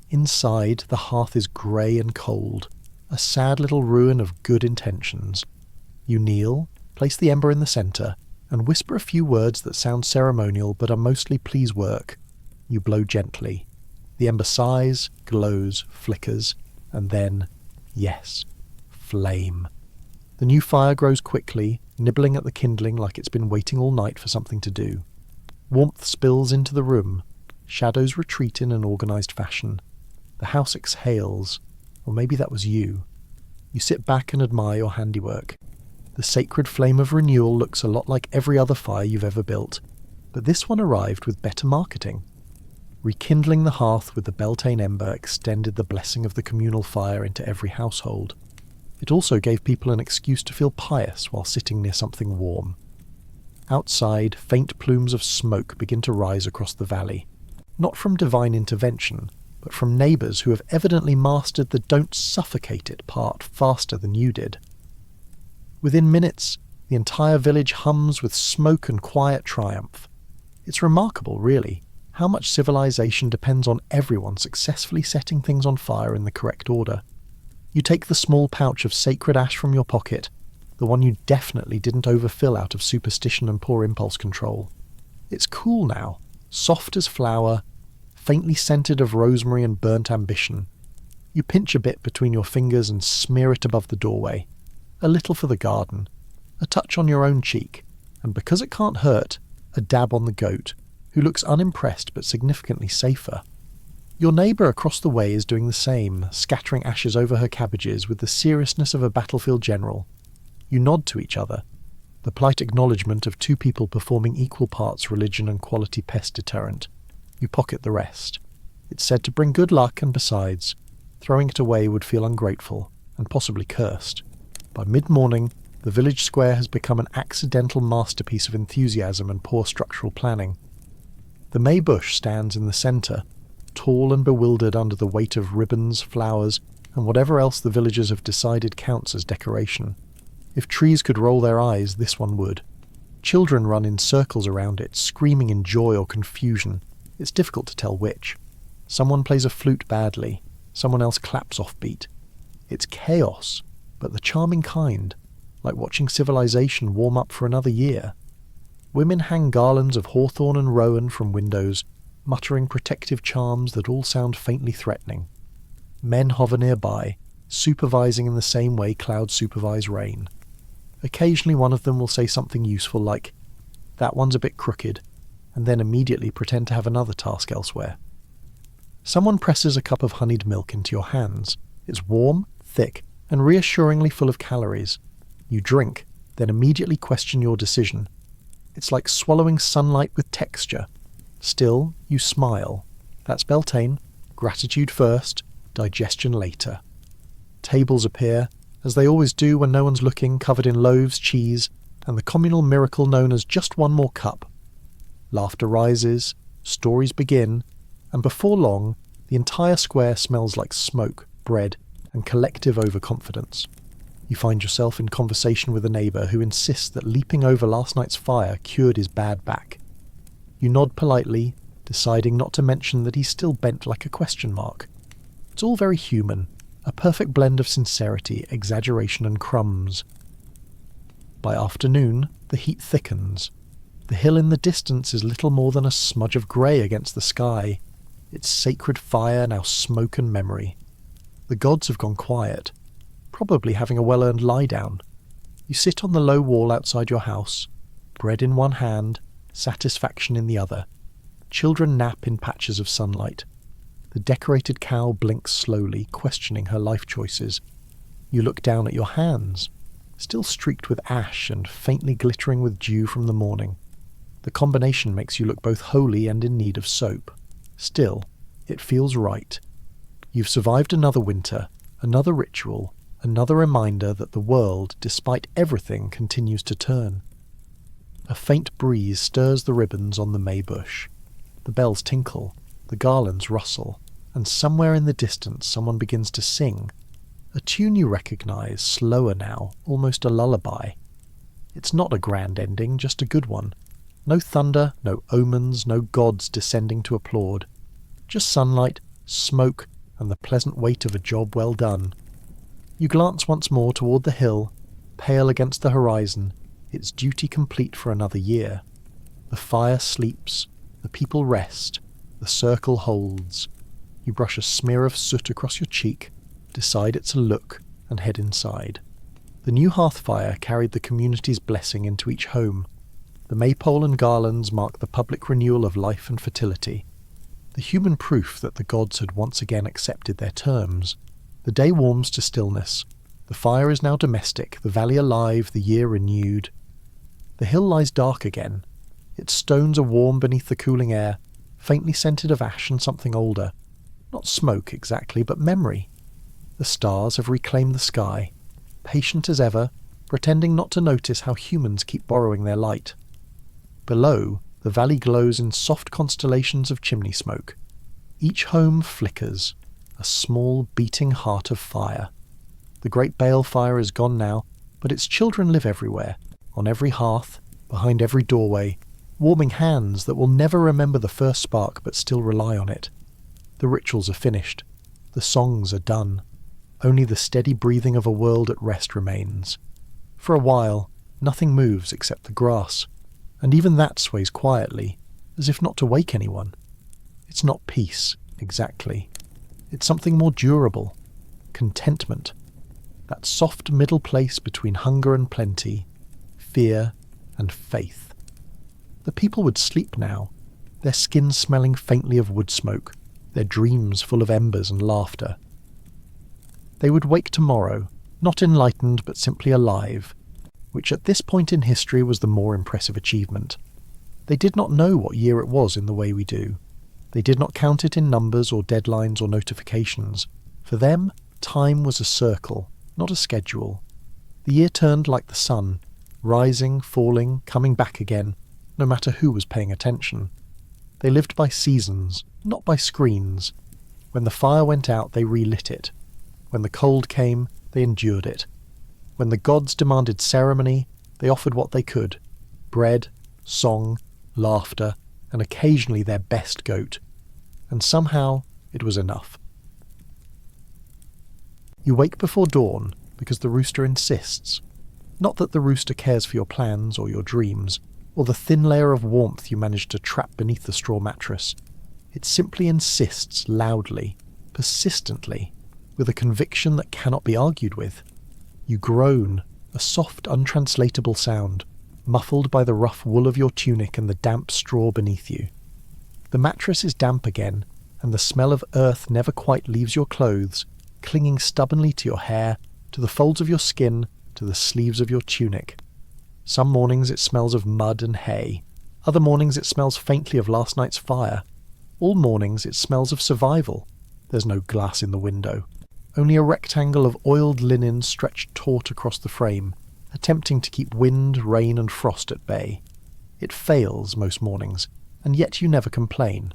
Inside, the hearth is grey and cold, a sad little ruin of good intentions. You kneel, place the ember in the centre, and whisper a few words that sound ceremonial but are mostly please work. You blow gently. The ember sighs, glows, flickers, and then, yes, flame. The new fire grows quickly, nibbling at the kindling like it's been waiting all night for something to do. Warmth spills into the room. Shadows retreat in an organised fashion. The house exhales, or maybe that was you. You sit back and admire your handiwork. The sacred flame of renewal looks a lot like every other fire you've ever built, but this one arrived with better marketing. Rekindling the hearth with the Beltane ember extended the blessing of the communal fire into every household. It also gave people an excuse to feel pious while sitting near something warm. Outside, faint plumes of smoke begin to rise across the valley, not from divine intervention, but from neighbours who have evidently mastered the "don't suffocate it" part faster than you did. Within minutes, the entire village hums with smoke and quiet triumph. It's remarkable, really, how much civilization depends on everyone successfully setting things on fire in the correct order. You take the small pouch of sacred ash from your pocket, the one you definitely didn't overfill out of superstition and poor impulse control. It's cool now, soft as flour, faintly scented of rosemary and burnt ambition. You pinch a bit between your fingers and smear it above the doorway. A little for the garden, a touch on your own cheek, and because it can't hurt, a dab on the goat, who looks unimpressed but significantly safer. Your neighbour across the way is doing the same, scattering ashes over her cabbages with the seriousness of a battlefield general. You nod to each other, the polite acknowledgement of two people performing equal parts religion and quality pest deterrent. You pocket the rest. It's said to bring good luck, and besides, throwing it away would feel ungrateful, and possibly cursed. By mid-morning, the village square has become an accidental masterpiece of enthusiasm and poor structural planning. The May bush stands in the centre, tall and bewildered under the weight of ribbons, flowers, and whatever else the villagers have decided counts as decoration. If trees could roll their eyes, this one would. Children run in circles around it, screaming in joy or confusion. It's difficult to tell which. Someone plays a flute badly, someone else claps offbeat. It's chaos, but the charming kind, like watching civilization warm up for another year. Women hang garlands of hawthorn and rowan from windows, muttering protective charms that all sound faintly threatening. Men hover nearby, supervising in the same way clouds supervise rain. Occasionally one of them will say something useful like, "That one's a bit crooked," and then immediately pretend to have another task elsewhere. Someone presses a cup of honeyed milk into your hands. It's warm, thick, and reassuringly full of calories. You drink, then immediately question your decision. It's like swallowing sunlight with texture. Still, you smile. That's Beltane. Gratitude first, digestion later. Tables appear, as they always do when no one's looking, covered in loaves, cheese, and the communal miracle known as just one more cup. Laughter rises, stories begin, and before long, the entire square smells like smoke, bread, and collective overconfidence. You find yourself in conversation with a neighbour who insists that leaping over last night's fire cured his bad back. You nod politely, deciding not to mention that he's still bent like a question mark. It's all very human, a perfect blend of sincerity, exaggeration, and crumbs. By afternoon, the heat thickens. The hill in the distance is little more than a smudge of grey against the sky, its sacred fire now smoke and memory. The gods have gone quiet, probably having a well-earned lie-down. You sit on the low wall outside your house, bread in one hand, satisfaction in the other. Children nap in patches of sunlight. The decorated cow blinks slowly, questioning her life choices. You look down at your hands, still streaked with ash and faintly glittering with dew from the morning. The combination makes you look both holy and in need of soap. Still, it feels right. You've survived another winter, another ritual, another reminder that the world, despite everything, continues to turn. A faint breeze stirs the ribbons on the May bush. The bells tinkle, the garlands rustle, and somewhere in the distance someone begins to sing. A tune you recognise, slower now, almost a lullaby. It's not a grand ending, just a good one. No thunder, no omens, no gods descending to applaud. Just sunlight, smoke, and the pleasant weight of a job well done. You glance once more toward the hill, pale against the horizon, its duty complete for another year. The fire sleeps, the people rest, the circle holds. You brush a smear of soot across your cheek, decide it's a look, and head inside. The new hearth fire carried the community's blessing into each home. The maypole and garlands mark the public renewal of life and fertility, the human proof that the gods had once again accepted their terms. The day warms to stillness. The fire is now domestic, the valley alive, the year renewed. The hill lies dark again. Its stones are warm beneath the cooling air, faintly scented of ash and something older. Not smoke exactly, but memory. The stars have reclaimed the sky, patient as ever, pretending not to notice how humans keep borrowing their light. Below, the valley glows in soft constellations of chimney smoke. Each home flickers, a small beating heart of fire. The great bale fire is gone now, but its children live everywhere, on every hearth, behind every doorway, warming hands that will never remember the first spark but still rely on it. The rituals are finished. The songs are done. Only the steady breathing of a world at rest remains. For a while, nothing moves except the grass, and even that sways quietly, as if not to wake anyone. It's not peace, exactly. It's something more durable. Contentment. That soft middle place between hunger and plenty, fear and faith. The people would sleep now, their skins smelling faintly of wood smoke, their dreams full of embers and laughter. They would wake tomorrow, not enlightened but simply alive, which at this point in history was the more impressive achievement. They did not know what year it was in the way we do. They did not count it in numbers or deadlines or notifications. For them, time was a circle, not a schedule. The year turned like the sun, rising, falling, coming back again, no matter who was paying attention. They lived by seasons, not by screens. When the fire went out, they relit it. When the cold came, they endured it. When the gods demanded ceremony, they offered what they could: bread, song, laughter, and occasionally their best goat. And somehow it was enough. You wake before dawn because the rooster insists. Not that the rooster cares for your plans or your dreams, or the thin layer of warmth you managed to trap beneath the straw mattress. It simply insists loudly, persistently, with a conviction that cannot be argued with. You groan, a soft, untranslatable sound, muffled by the rough wool of your tunic and the damp straw beneath you. The mattress is damp again, and the smell of earth never quite leaves your clothes, clinging stubbornly to your hair, to the folds of your skin, to the sleeves of your tunic. Some mornings it smells of mud and hay. Other mornings it smells faintly of last night's fire. All mornings it smells of survival. There's no glass in the window. Only a rectangle of oiled linen stretched taut across the frame, attempting to keep wind, rain and frost at bay. It fails most mornings, and yet you never complain.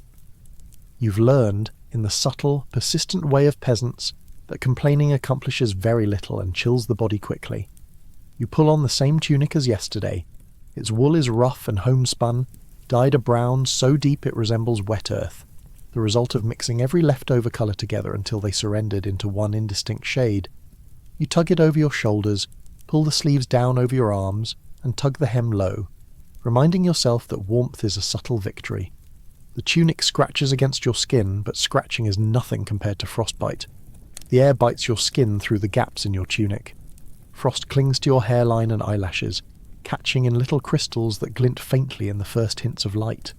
You've learned, in the subtle, persistent way of peasants, that complaining accomplishes very little and chills the body quickly. You pull on the same tunic as yesterday. Its wool is rough and homespun, dyed a brown so deep it resembles wet earth, the result of mixing every leftover colour together until they surrendered into one indistinct shade. You tug it over your shoulders, pull the sleeves down over your arms, and tug the hem low, reminding yourself that warmth is a subtle victory. The tunic scratches against your skin, but scratching is nothing compared to frostbite. The air bites your skin through the gaps in your tunic. Frost clings to your hairline and eyelashes, catching in little crystals that glint faintly in the first hints of light.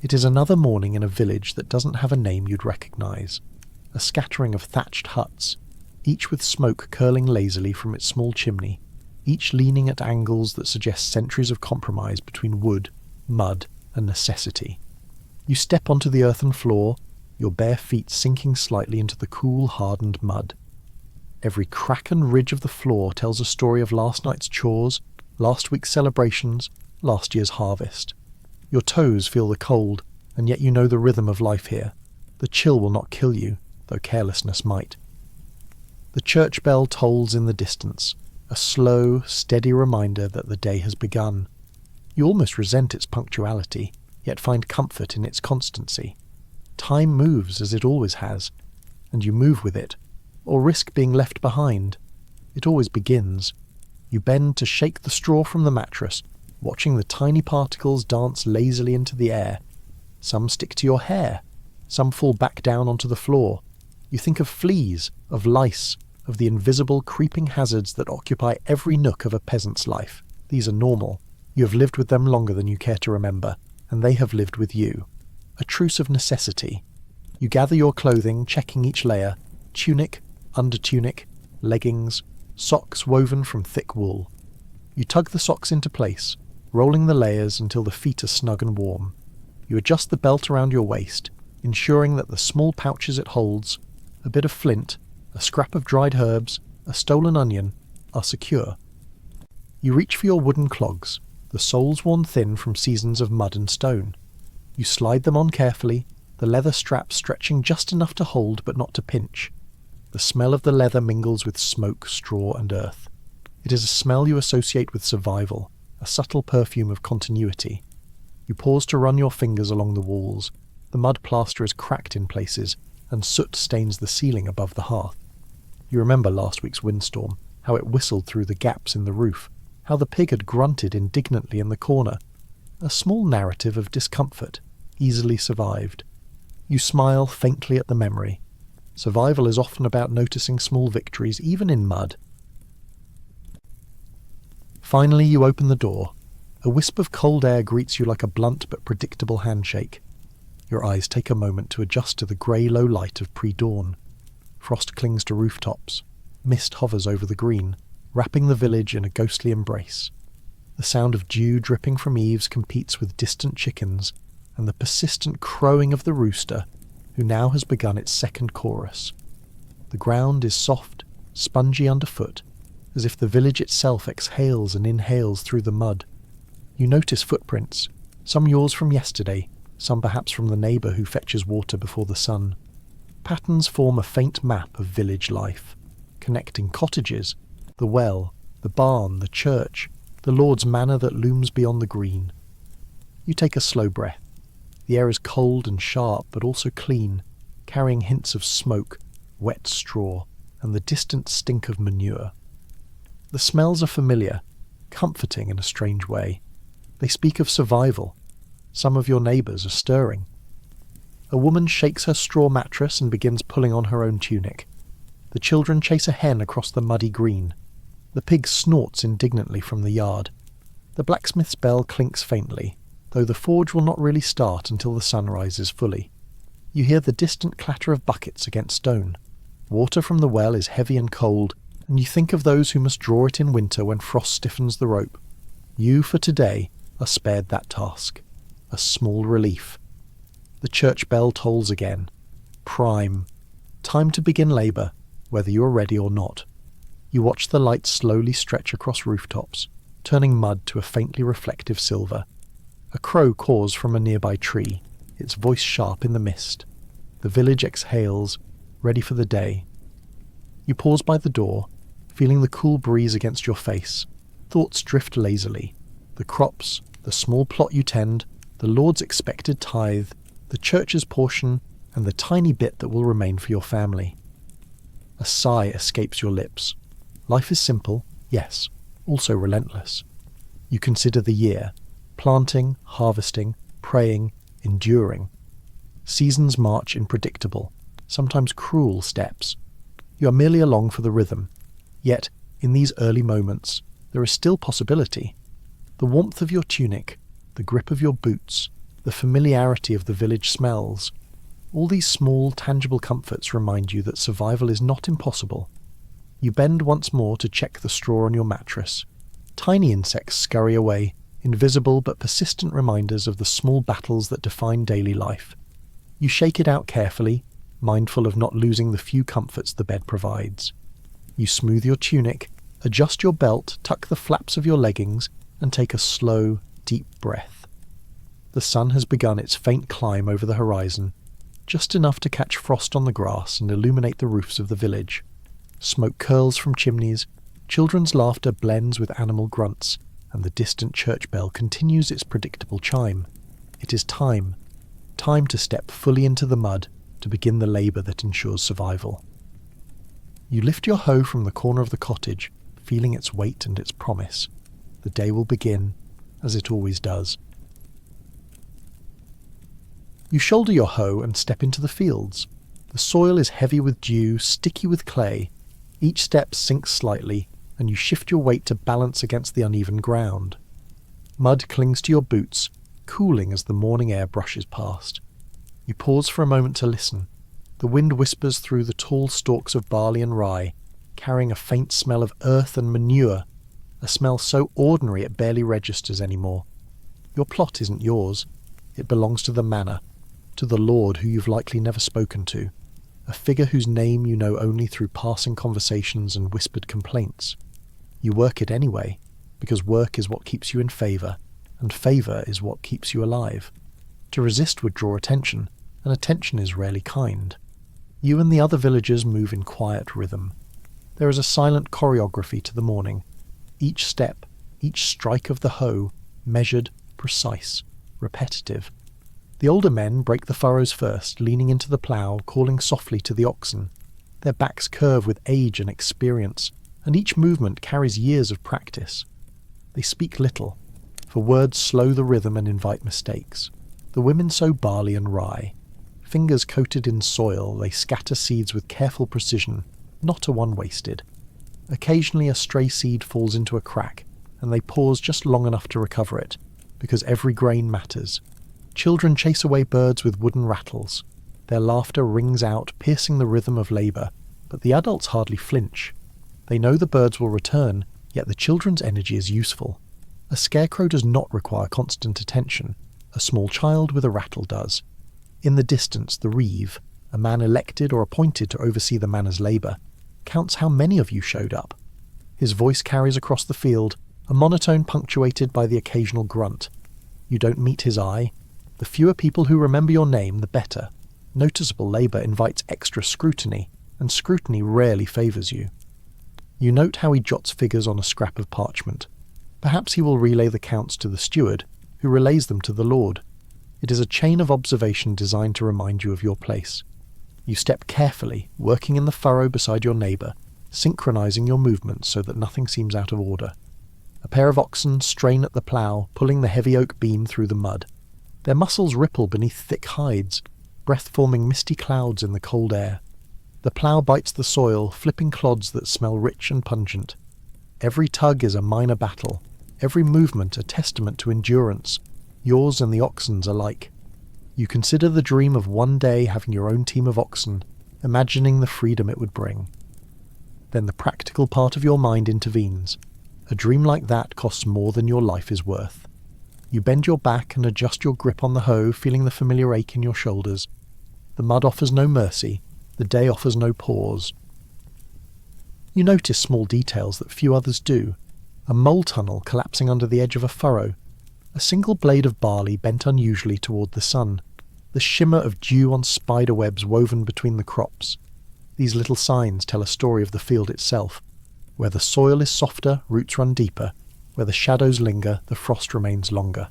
It is another morning in a village that doesn't have a name you'd recognise. A scattering of thatched huts, each with smoke curling lazily from its small chimney, each leaning at angles that suggest centuries of compromise between wood, mud, and necessity. You step onto the earthen floor, your bare feet sinking slightly into the cool, hardened mud. Every crack and ridge of the floor tells a story of last night's chores, last week's celebrations, last year's harvest. Your toes feel the cold, and yet you know the rhythm of life here. The chill will not kill you, though carelessness might. The church bell tolls in the distance, a slow, steady reminder that the day has begun. You almost resent its punctuality, yet find comfort in its constancy. Time moves as it always has, and you move with it, or risk being left behind. It always begins. You bend to shake the straw from the mattress, watching the tiny particles dance lazily into the air. Some stick to your hair, some fall back down onto the floor. You think of fleas, of lice, of the invisible creeping hazards that occupy every nook of a peasant's life. These are normal. You have lived with them longer than you care to remember, and they have lived with you. A truce of necessity. You gather your clothing, checking each layer: tunic, undertunic, leggings, socks woven from thick wool. You tug the socks into place, rolling the layers until the feet are snug and warm. You adjust the belt around your waist, ensuring that the small pouches it holds, a bit of flint, a scrap of dried herbs, a stolen onion, are secure. You reach for your wooden clogs, the soles worn thin from seasons of mud and stone. You slide them on carefully, the leather straps stretching just enough to hold but not to pinch. The smell of the leather mingles with smoke, straw, and earth. It is a smell you associate with survival, a subtle perfume of continuity. You pause to run your fingers along the walls. The mud plaster is cracked in places, and soot stains the ceiling above the hearth. You remember last week's windstorm, how it whistled through the gaps in the roof, how the pig had grunted indignantly in the corner. A small narrative of discomfort, easily survived. You smile faintly at the memory. Survival is often about noticing small victories, even in mud. Finally, you open the door. A wisp of cold air greets you like a blunt but predictable handshake. Your eyes take a moment to adjust to the grey low light of pre-dawn. Frost clings to rooftops. Mist hovers over the green, wrapping the village in a ghostly embrace. The sound of dew dripping from eaves competes with distant chickens and the persistent crowing of the rooster, who now has begun its second chorus. The ground is soft, spongy underfoot, as if the village itself exhales and inhales through the mud. You notice footprints, some yours from yesterday, some perhaps from the neighbour who fetches water before the sun. Patterns form a faint map of village life, connecting cottages, the well, the barn, the church, the Lord's manor that looms beyond the green. You take a slow breath. The air is cold and sharp, but also clean, carrying hints of smoke, wet straw, and the distant stink of manure. The smells are familiar, comforting in a strange way. They speak of survival. Some of your neighbours are stirring. A woman shakes her straw mattress and begins pulling on her own tunic. The children chase a hen across the muddy green. The pig snorts indignantly from the yard. The blacksmith's bell clinks faintly, though the forge will not really start until the sun rises fully. You hear the distant clatter of buckets against stone. Water from the well is heavy and cold, and you think of those who must draw it in winter when frost stiffens the rope. You, for today, are spared that task. A small relief. The church bell tolls again. Prime. Time to begin labour, whether you are ready or not. You watch the light slowly stretch across rooftops, turning mud to a faintly reflective silver. A crow caws from a nearby tree, its voice sharp in the mist. The village exhales, ready for the day. You pause by the door, feeling the cool breeze against your face. Thoughts drift lazily. The crops, the small plot you tend, the Lord's expected tithe, the church's portion, and the tiny bit that will remain for your family. A sigh escapes your lips. Life is simple, yes, also relentless. You consider the year, planting, harvesting, praying, enduring. Seasons march in predictable, sometimes cruel steps. You are merely along for the rhythm. Yet, in these early moments, there is still possibility. The warmth of your tunic, the grip of your boots, the familiarity of the village smells, all these small, tangible comforts remind you that survival is not impossible. You bend once more to check the straw on your mattress. Tiny insects scurry away, invisible but persistent reminders of the small battles that define daily life. You shake it out carefully, mindful of not losing the few comforts the bed provides. You smooth your tunic, adjust your belt, tuck the flaps of your leggings, and take a slow, deep breath. The sun has begun its faint climb over the horizon, just enough to catch frost on the grass and illuminate the roofs of the village. Smoke curls from chimneys, children's laughter blends with animal grunts, and the distant church bell continues its predictable chime. It is time to step fully into the mud, to begin the labour that ensures survival. You lift your hoe from the corner of the cottage, feeling its weight and its promise. The day will begin, as it always does. You shoulder your hoe and step into the fields. The soil is heavy with dew, sticky with clay. Each step sinks slightly, and you shift your weight to balance against the uneven ground. Mud clings to your boots, cooling as the morning air brushes past. You pause for a moment to listen. The wind whispers through the tall stalks of barley and rye, carrying a faint smell of earth and manure, a smell so ordinary it barely registers anymore. Your plot isn't yours. It belongs to the manor, to the lord who you've likely never spoken to, a figure whose name you know only through passing conversations and whispered complaints. You work it anyway, because work is what keeps you in favour, and favour is what keeps you alive. To resist would draw attention, and attention is rarely kind. You and the other villagers move in quiet rhythm. There is a silent choreography to the morning. Each step, each strike of the hoe, measured, precise, repetitive. The older men break the furrows first, leaning into the plough, calling softly to the oxen. Their backs curve with age and experience, and each movement carries years of practice. They speak little, for words slow the rhythm and invite mistakes. The women sow barley and rye. Fingers coated in soil, they scatter seeds with careful precision, not a one wasted. Occasionally a stray seed falls into a crack, and they pause just long enough to recover it, because every grain matters. Children chase away birds with wooden rattles. Their laughter rings out, piercing the rhythm of labour, but the adults hardly flinch. They know the birds will return, yet the children's energy is useful. A scarecrow does not require constant attention. A small child with a rattle does. In the distance, the reeve, a man elected or appointed to oversee the manor's labour, counts how many of you showed up. His voice carries across the field, a monotone punctuated by the occasional grunt. You don't meet his eye. The fewer people who remember your name, the better. Noticeable labour invites extra scrutiny, and scrutiny rarely favours you. You note how he jots figures on a scrap of parchment. Perhaps he will relay the counts to the steward, who relays them to the lord. It is a chain of observation designed to remind you of your place. You step carefully, working in the furrow beside your neighbour, synchronising your movements so that nothing seems out of order. A pair of oxen strain at the plough, pulling the heavy oak beam through the mud. Their muscles ripple beneath thick hides, breath forming misty clouds in the cold air. The plough bites the soil, flipping clods that smell rich and pungent. Every tug is a minor battle, every movement a testament to endurance, yours and the oxen's alike. You consider the dream of one day having your own team of oxen, imagining the freedom it would bring. Then the practical part of your mind intervenes. A dream like that costs more than your life is worth. You bend your back and adjust your grip on the hoe, feeling the familiar ache in your shoulders. The mud offers no mercy, the day offers no pause. You notice small details that few others do. A mole tunnel collapsing under the edge of a furrow. A single blade of barley bent unusually toward the sun. The shimmer of dew on spider webs woven between the crops. These little signs tell a story of the field itself. Where the soil is softer, roots run deeper. Where the shadows linger, the frost remains longer.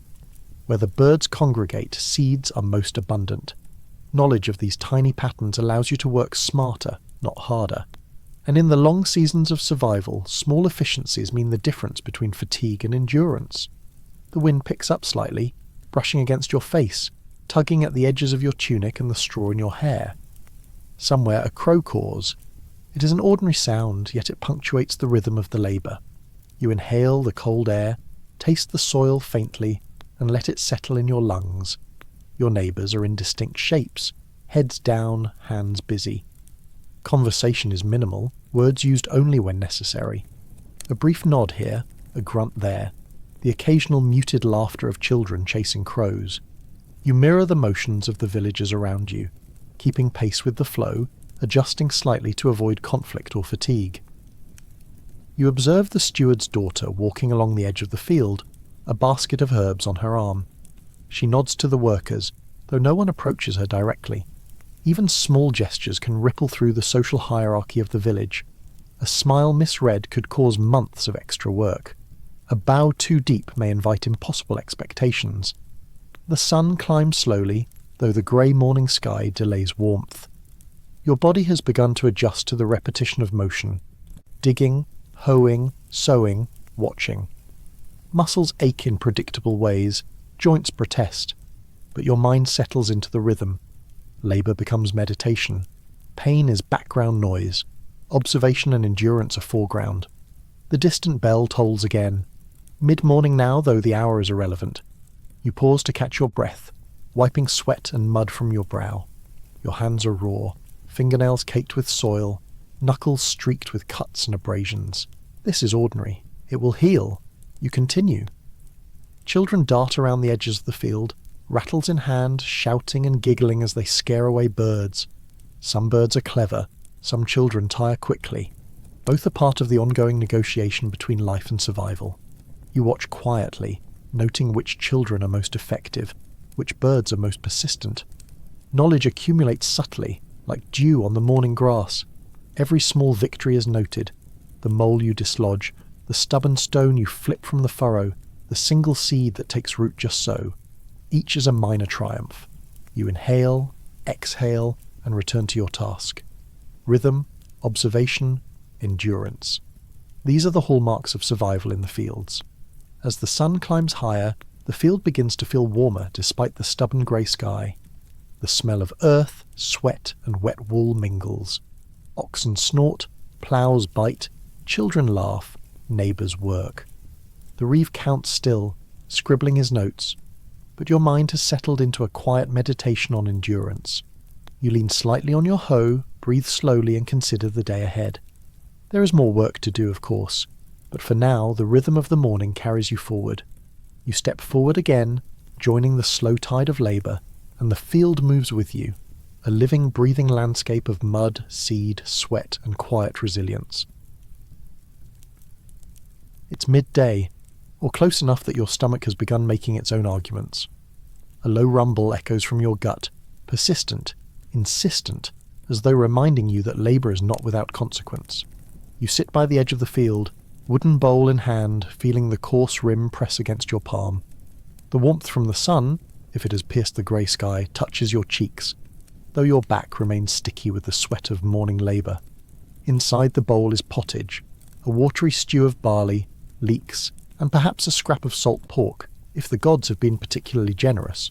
Where the birds congregate, seeds are most abundant. Knowledge of these tiny patterns allows you to work smarter, not harder. And in the long seasons of survival, small efficiencies mean the difference between fatigue and endurance. The wind picks up slightly, brushing against your face, tugging at the edges of your tunic and the straw in your hair. Somewhere a crow caws. It is an ordinary sound, yet it punctuates the rhythm of the labour. You inhale the cold air, taste the soil faintly, and let it settle in your lungs. Your neighbours are in distinct shapes, heads down, hands busy. Conversation is minimal, words used only when necessary. A brief nod here, a grunt there, the occasional muted laughter of children chasing crows. You mirror the motions of the villagers around you, keeping pace with the flow, adjusting slightly to avoid conflict or fatigue. You observe the steward's daughter walking along the edge of the field, a basket of herbs on her arm. She nods to the workers, though no one approaches her directly. Even small gestures can ripple through the social hierarchy of the village. A smile misread could cause months of extra work. A bow too deep may invite impossible expectations. The sun climbs slowly, though the grey morning sky delays warmth. Your body has begun to adjust to the repetition of motion. Digging, hoeing, sowing, watching. Muscles ache in predictable ways, joints protest, but your mind settles into the rhythm. Labour becomes meditation. Pain is background noise. Observation and endurance are foreground. The distant bell tolls again. Mid-morning now, though the hour is irrelevant. You pause to catch your breath, wiping sweat and mud from your brow. Your hands are raw, fingernails caked with soil, knuckles streaked with cuts and abrasions. This is ordinary. It will heal. You continue. Children dart around the edges of the field, rattles in hand, shouting and giggling as they scare away birds. Some birds are clever, some children tire quickly. Both are part of the ongoing negotiation between life and survival. You watch quietly, noting which children are most effective, which birds are most persistent. Knowledge accumulates subtly, like dew on the morning grass. Every small victory is noted. The mole you dislodge, the stubborn stone you flip from the furrow, the single seed that takes root just so. Each is a minor triumph. You inhale, exhale, and return to your task. Rhythm, observation, endurance. These are the hallmarks of survival in the fields. As the sun climbs higher, the field begins to feel warmer despite the stubborn grey sky. The smell of earth, sweat, and wet wool mingles. Oxen snort, ploughs bite, children laugh, neighbours work. The reeve counts still, scribbling his notes, but your mind has settled into a quiet meditation on endurance. You lean slightly on your hoe, breathe slowly, and consider the day ahead. There is more work to do, of course, but for now the rhythm of the morning carries you forward. You step forward again, joining the slow tide of labour, and the field moves with you, a living, breathing landscape of mud, seed, sweat, and quiet resilience. It's midday, or close enough that your stomach has begun making its own arguments. A low rumble echoes from your gut, persistent, insistent, as though reminding you that labour is not without consequence. You sit by the edge of the field, wooden bowl in hand, feeling the coarse rim press against your palm. The warmth from the sun, if it has pierced the grey sky, touches your cheeks, though your back remains sticky with the sweat of morning labour. Inside the bowl is pottage, a watery stew of barley, leeks, and perhaps a scrap of salt pork, if the gods have been particularly generous.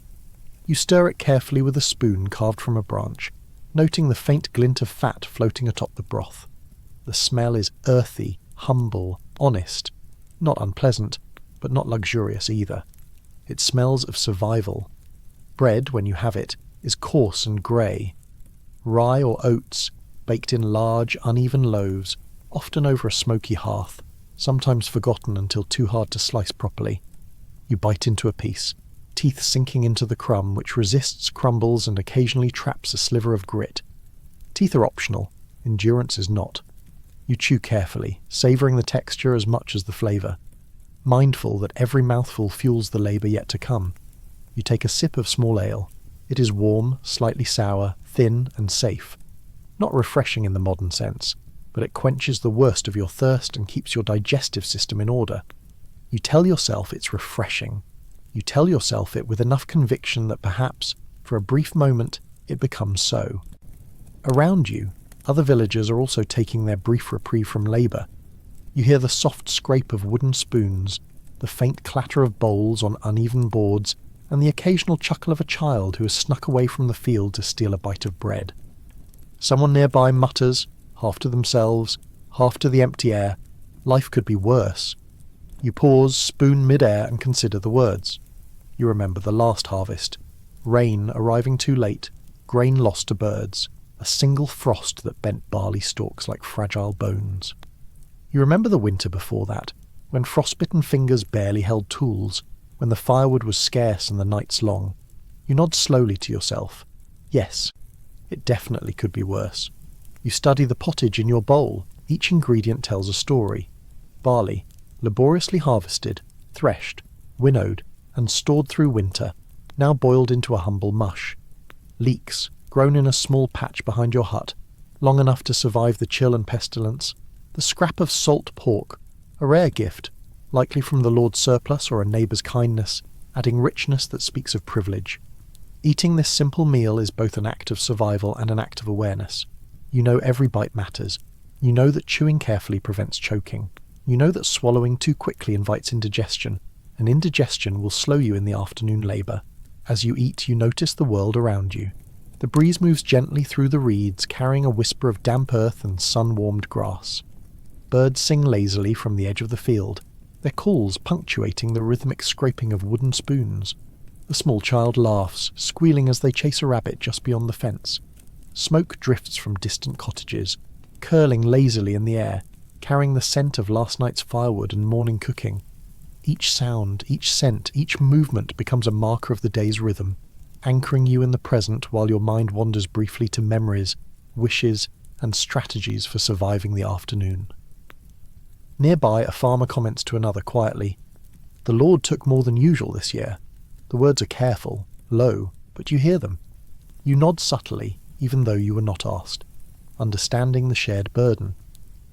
You stir it carefully with a spoon carved from a branch, noting the faint glint of fat floating atop the broth. The smell is earthy, humble, honest, not unpleasant, but not luxurious either. It smells of survival. Bread, when you have it, is coarse and grey. Rye or oats, baked in large, uneven loaves, often over a smoky hearth, sometimes forgotten until too hard to slice properly. You bite into a piece, teeth sinking into the crumb, which resists, crumbles, and occasionally traps a sliver of grit. Teeth are optional, endurance is not. You chew carefully, savouring the texture as much as the flavour, mindful that every mouthful fuels the labour yet to come. You take a sip of small ale. It is warm, slightly sour, thin, and safe. Not refreshing in the modern sense, but it quenches the worst of your thirst and keeps your digestive system in order. You tell yourself it's refreshing. You tell yourself it with enough conviction that perhaps, for a brief moment, it becomes so. Around you, other villagers are also taking their brief reprieve from labour. You hear the soft scrape of wooden spoons, the faint clatter of bowls on uneven boards, and the occasional chuckle of a child who has snuck away from the field to steal a bite of bread. Someone nearby mutters, half to themselves, half to the empty air, "Life could be worse." You pause, spoon mid-air, and consider the words. You remember the last harvest. Rain arriving too late, grain lost to birds, a single frost that bent barley stalks like fragile bones. You remember the winter before that, when frostbitten fingers barely held tools, when the firewood was scarce and the nights long. You nod slowly to yourself. Yes, it definitely could be worse. You study the pottage in your bowl. Each ingredient tells a story. Barley, laboriously harvested, threshed, winnowed, and stored through winter, now boiled into a humble mush. Leeks, grown in a small patch behind your hut, long enough to survive the chill and pestilence. The scrap of salt pork, a rare gift, likely from the Lord's surplus or a neighbour's kindness, adding richness that speaks of privilege. Eating this simple meal is both an act of survival and an act of awareness. You know every bite matters. You know that chewing carefully prevents choking. You know that swallowing too quickly invites indigestion, and indigestion will slow you in the afternoon labour. As you eat, you notice the world around you. The breeze moves gently through the reeds, carrying a whisper of damp earth and sun-warmed grass. Birds sing lazily from the edge of the field, their calls punctuating the rhythmic scraping of wooden spoons. The small child laughs, squealing as they chase a rabbit just beyond the fence. Smoke drifts from distant cottages, curling lazily in the air, carrying the scent of last night's firewood and morning cooking. Each sound, each scent, each movement becomes a marker of the day's rhythm, anchoring you in the present while your mind wanders briefly to memories, wishes, and strategies for surviving the afternoon. Nearby, a farmer comments to another quietly, "The Lord took more than usual this year." The words are careful, low, but you hear them. You nod subtly, even though you were not asked, understanding the shared burden.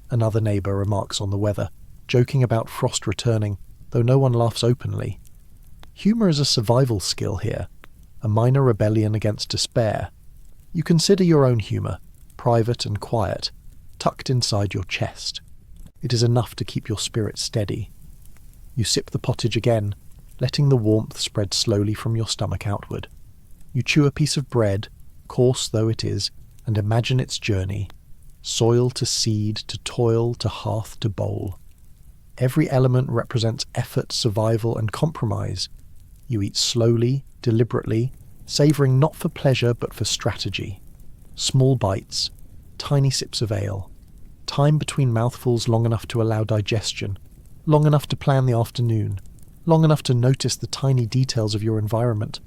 Another neighbour remarks on the weather, joking about frost returning, though no one laughs openly. Humour is a survival skill here, a minor rebellion against despair. You consider your own humour, private and quiet, tucked inside your chest. It is enough to keep your spirit steady. You sip the pottage again, letting the warmth spread slowly from your stomach outward. You chew a piece of bread, coarse though it is, and imagine its journey. Soil to seed, to toil, to hearth, to bowl. Every element represents effort, survival, and compromise. You eat slowly, deliberately, savouring not for pleasure but for strategy. Small bites, tiny sips of ale, time between mouthfuls long enough to allow digestion, long enough to plan the afternoon, long enough to notice the tiny details of your environment,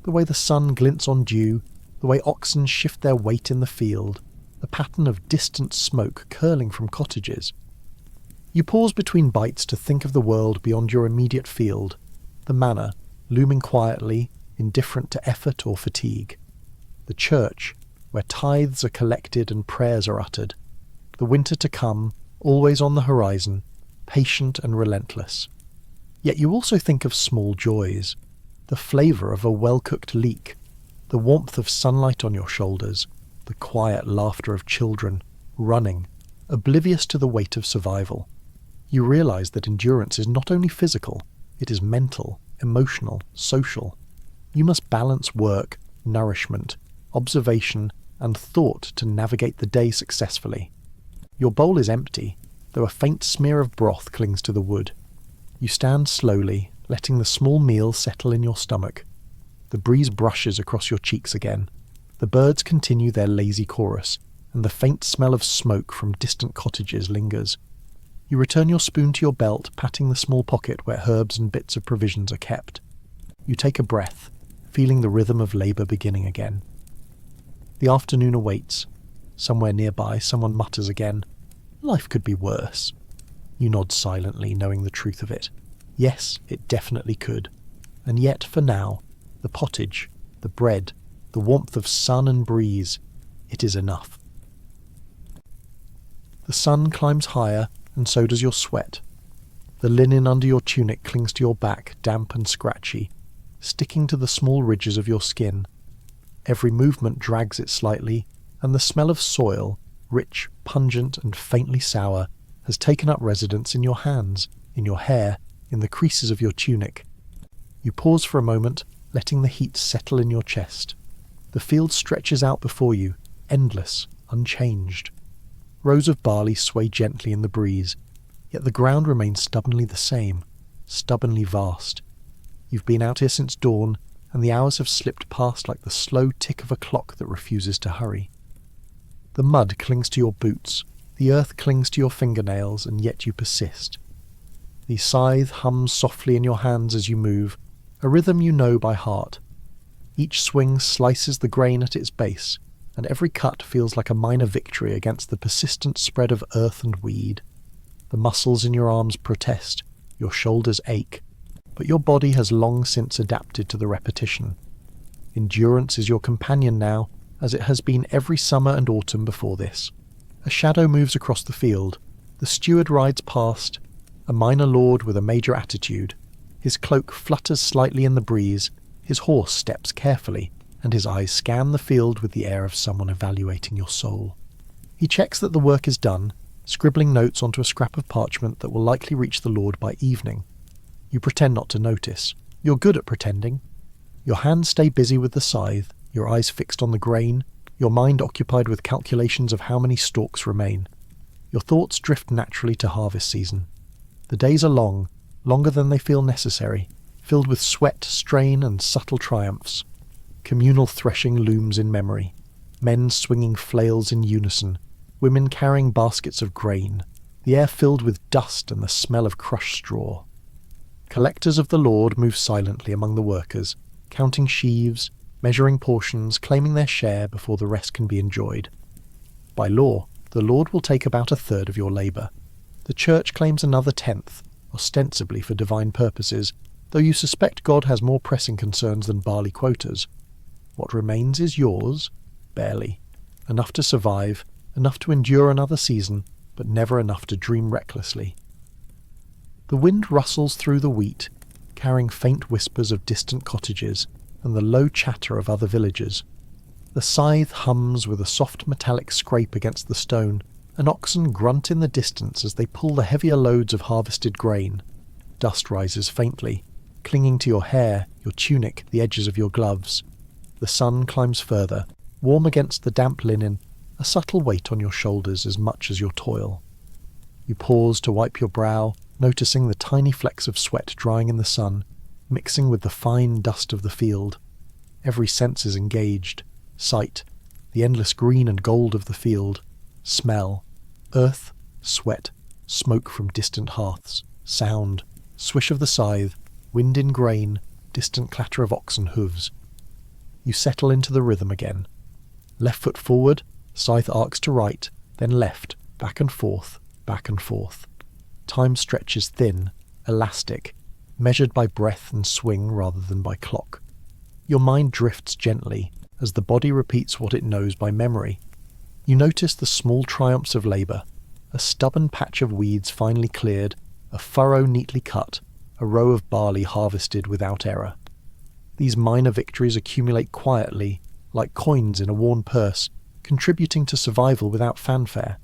the way the sun glints on dew, the way oxen shift their weight in the field, the pattern of distant smoke curling from cottages. You pause between bites to think of the world beyond your immediate field, the manor, looming quietly, indifferent to effort or fatigue. The church, where tithes are collected and prayers are uttered. The winter to come, always on the horizon, patient and relentless. Yet you also think of small joys, the flavour of a well-cooked leek, the warmth of sunlight on your shoulders, the quiet laughter of children, running, oblivious to the weight of survival. You realise that endurance is not only physical, it is mental, emotional, social. You must balance work, nourishment, observation, and thought to navigate the day successfully. Your bowl is empty, though a faint smear of broth clings to the wood. You stand slowly, letting the small meal settle in your stomach. The breeze brushes across your cheeks again. The birds continue their lazy chorus, and the faint smell of smoke from distant cottages lingers. You return your spoon to your belt, patting the small pocket where herbs and bits of provisions are kept. You take a breath, feeling the rhythm of labour beginning again. The afternoon awaits. Somewhere nearby, someone mutters again, "Life could be worse." You nod silently, knowing the truth of it. Yes, it definitely could. And yet, for now, the pottage, the bread, the warmth of sun and breeze, it is enough. The sun climbs higher, and so does your sweat. The linen under your tunic clings to your back, damp and scratchy, sticking to the small ridges of your skin. Every movement drags it slightly, and the smell of soil, rich, pungent, and faintly sour, has taken up residence in your hands, in your hair, in the creases of your tunic. You pause for a moment, letting the heat settle in your chest. The field stretches out before you, endless, unchanged. Rows of barley sway gently in the breeze, yet the ground remains stubbornly the same, stubbornly vast. You've been out here since dawn, and the hours have slipped past like the slow tick of a clock that refuses to hurry. The mud clings to your boots, the earth clings to your fingernails, and yet you persist. The scythe hums softly in your hands as you move, a rhythm you know by heart. Each swing slices the grain at its base, and every cut feels like a minor victory against the persistent spread of earth and weed. The muscles in your arms protest, your shoulders ache, but your body has long since adapted to the repetition. Endurance is your companion now, as it has been every summer and autumn before this. A shadow moves across the field. The steward rides past, a minor lord with a major attitude. His cloak flutters slightly in the breeze, his horse steps carefully, and his eyes scan the field with the air of someone evaluating your soul. He checks that the work is done, scribbling notes onto a scrap of parchment that will likely reach the lord by evening. You pretend not to notice. You're good at pretending. Your hands stay busy with the scythe, your eyes fixed on the grain, your mind occupied with calculations of how many stalks remain. Your thoughts drift naturally to harvest season. The days are long, longer than they feel necessary, filled with sweat, strain, and subtle triumphs. Communal threshing looms in memory, men swinging flails in unison, women carrying baskets of grain, the air filled with dust and the smell of crushed straw. Collectors of the Lord move silently among the workers, counting sheaves, measuring portions, claiming their share before the rest can be enjoyed. By law, the Lord will take about a third of your labour. The Church claims another tenth, ostensibly for divine purposes, though you suspect God has more pressing concerns than barley quotas. What remains is yours, barely. Enough to survive, enough to endure another season, but never enough to dream recklessly. The wind rustles through the wheat, carrying faint whispers of distant cottages and the low chatter of other villagers. The scythe hums with a soft metallic scrape against the stone, and oxen grunt in the distance as they pull the heavier loads of harvested grain. Dust rises faintly, clinging to your hair, your tunic, the edges of your gloves. The sun climbs further, warm against the damp linen, a subtle weight on your shoulders as much as your toil. You pause to wipe your brow, noticing the tiny flecks of sweat drying in the sun, mixing with the fine dust of the field. Every sense is engaged. Sight, the endless green and gold of the field. Smell, earth, sweat, smoke from distant hearths. Sound, swish of the scythe, wind in grain, distant clatter of oxen hooves. You settle into the rhythm again. Left foot forward, scythe arcs to right, then left, back and forth, back and forth. Time stretches thin, elastic, measured by breath and swing rather than by clock. Your mind drifts gently as the body repeats what it knows by memory. You notice the small triumphs of labour, a stubborn patch of weeds finely cleared, a furrow neatly cut, a row of barley harvested without error. These minor victories accumulate quietly, like coins in a worn purse, contributing to survival without fanfare.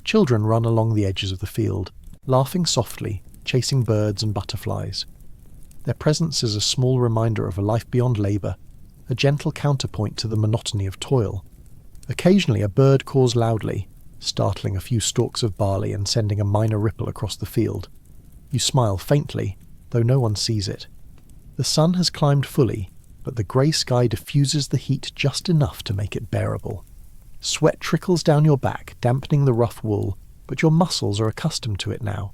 Children run along the edges of the field, laughing softly, chasing birds and butterflies. Their presence is a small reminder of a life beyond labour, a gentle counterpoint to the monotony of toil. Occasionally a bird caws loudly, startling a few stalks of barley and sending a minor ripple across the field. You smile faintly, though no one sees it. The sun has climbed fully, but the grey sky diffuses the heat just enough to make it bearable. Sweat trickles down your back, dampening the rough wool, but your muscles are accustomed to it now.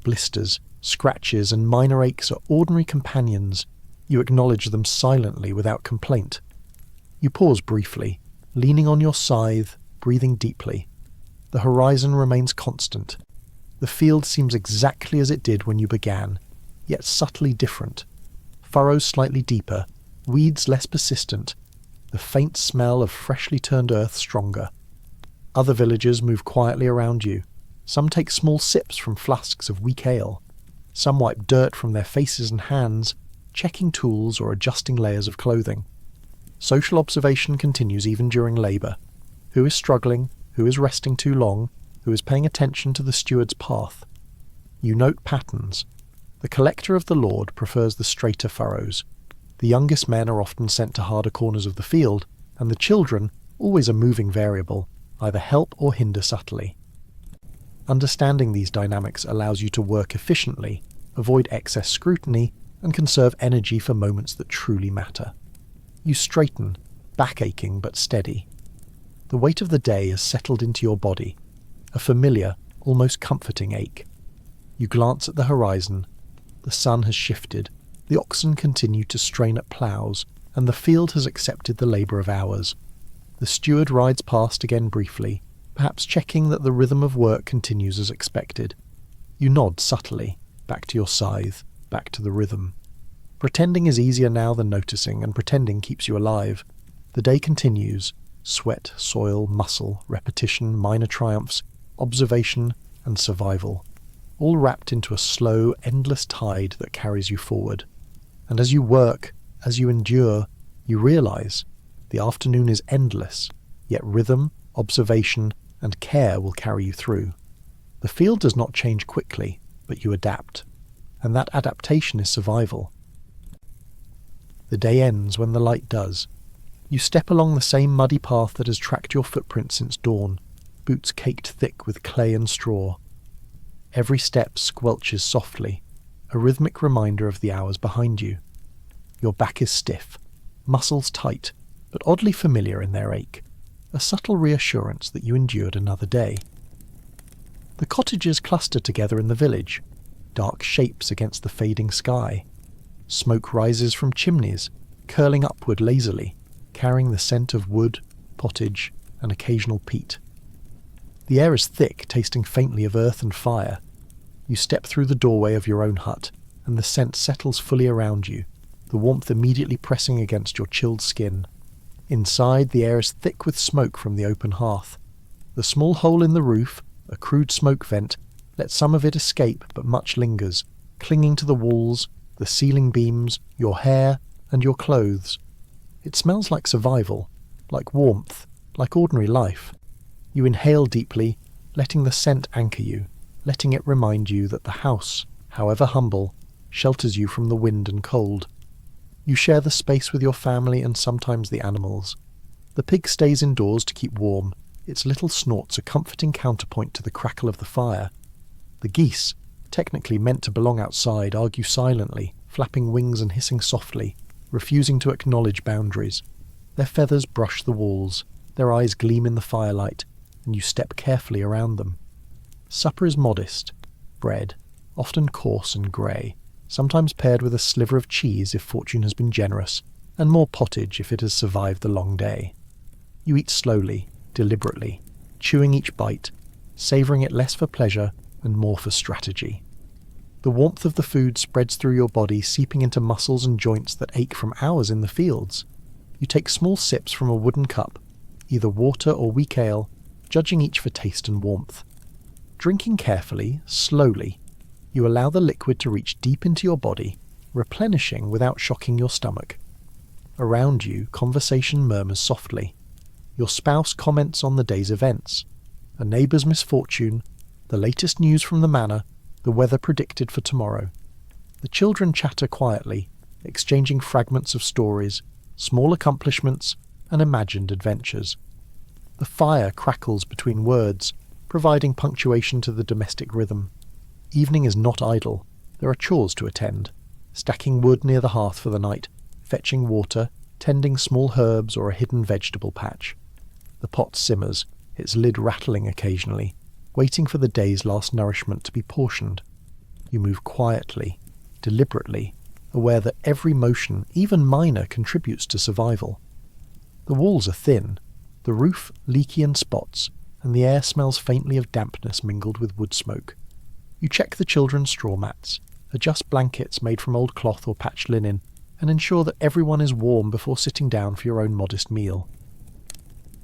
Blisters, scratches, and minor aches are ordinary companions. You acknowledge them silently without complaint. You pause briefly, leaning on your scythe, breathing deeply. The horizon remains constant. The field seems exactly as it did when you began, yet subtly different. Furrows slightly deeper, weeds less persistent, the faint smell of freshly turned earth stronger. Other villagers move quietly around you. Some take small sips from flasks of weak ale. Some wipe dirt from their faces and hands, checking tools or adjusting layers of clothing. Social observation continues even during labour. Who is struggling? Who is resting too long? Who is paying attention to the steward's path? You note patterns. The collector of the Lord prefers the straighter furrows. The youngest men are often sent to harder corners of the field, and the children, always a moving variable, either help or hinder subtly. Understanding these dynamics allows you to work efficiently, avoid excess scrutiny, and conserve energy for moments that truly matter. You straighten, back-aching but steady. The weight of the day has settled into your body, a familiar, almost comforting ache. You glance at the horizon. The sun has shifted, the oxen continue to strain at ploughs, and the field has accepted the labour of hours. The steward rides past again briefly, perhaps checking that the rhythm of work continues as expected. You nod subtly, back to your scythe, back to the rhythm. Pretending is easier now than noticing, and pretending keeps you alive. The day continues. Sweat, soil, muscle, repetition, minor triumphs, observation, and survival, all wrapped into a slow, endless tide that carries you forward. And as you work, as you endure, you realize the afternoon is endless, yet rhythm, observation, and care will carry you through. The field does not change quickly, but you adapt, and that adaptation is survival. The day ends when the light does. You step along the same muddy path that has tracked your footprints since dawn, boots caked thick with clay and straw. Every step squelches softly, a rhythmic reminder of the hours behind you. Your back is stiff, muscles tight, but oddly familiar in their ache, a subtle reassurance that you endured another day. The cottages cluster together in the village. dark shapes against the fading sky. Smoke rises from chimneys, curling upward lazily, carrying the scent of wood, pottage, and occasional peat. The air is thick, tasting faintly of earth and fire. You step through the doorway of your own hut, and the scent settles fully around you, the warmth immediately pressing against your chilled skin. Inside, the air is thick with smoke from the open hearth. The small hole in the roof, a crude smoke vent, lets some of it escape, but much lingers, clinging to the walls, the ceiling beams, your hair, and your clothes. It smells like survival, like warmth, like ordinary life. You inhale deeply, letting the scent anchor you, letting it remind you that the house, however humble, shelters you from the wind and cold. You share the space with your family and sometimes the animals. The pig stays indoors to keep warm, its little snorts a comforting counterpoint to the crackle of the fire. The geese, technically meant to belong outside, argue silently, flapping wings and hissing softly, refusing to acknowledge boundaries. Their feathers brush the walls, their eyes gleam in the firelight, and you step carefully around them. Supper is modest, bread, often coarse and grey, sometimes paired with a sliver of cheese if fortune has been generous, and more pottage if it has survived the long day. You eat slowly, deliberately, chewing each bite, savouring it less for pleasure and more for strategy. The warmth of the food spreads through your body, seeping into muscles and joints that ache from hours in the fields. You take small sips from a wooden cup, either water or weak ale, judging each for taste and warmth. Drinking carefully, slowly, you allow the liquid to reach deep into your body, replenishing without shocking your stomach. Around you, conversation murmurs softly. Your spouse comments on the day's events, a neighbour's misfortune, the latest news from the manor, the weather predicted for tomorrow. The children chatter quietly, exchanging fragments of stories, small accomplishments, and imagined adventures. The fire crackles between words, providing punctuation to the domestic rhythm. Evening is not idle. There are chores to attend. Stacking wood near the hearth for the night, fetching water, tending small herbs or a hidden vegetable patch. The pot simmers, its lid rattling occasionally, waiting for the day's last nourishment to be portioned. You move quietly, deliberately, aware that every motion, even minor, contributes to survival. The walls are thin, the roof leaky in spots, and the air smells faintly of dampness mingled with wood smoke. You check the children's straw mats, adjust blankets made from old cloth or patched linen, and ensure that everyone is warm before sitting down for your own modest meal.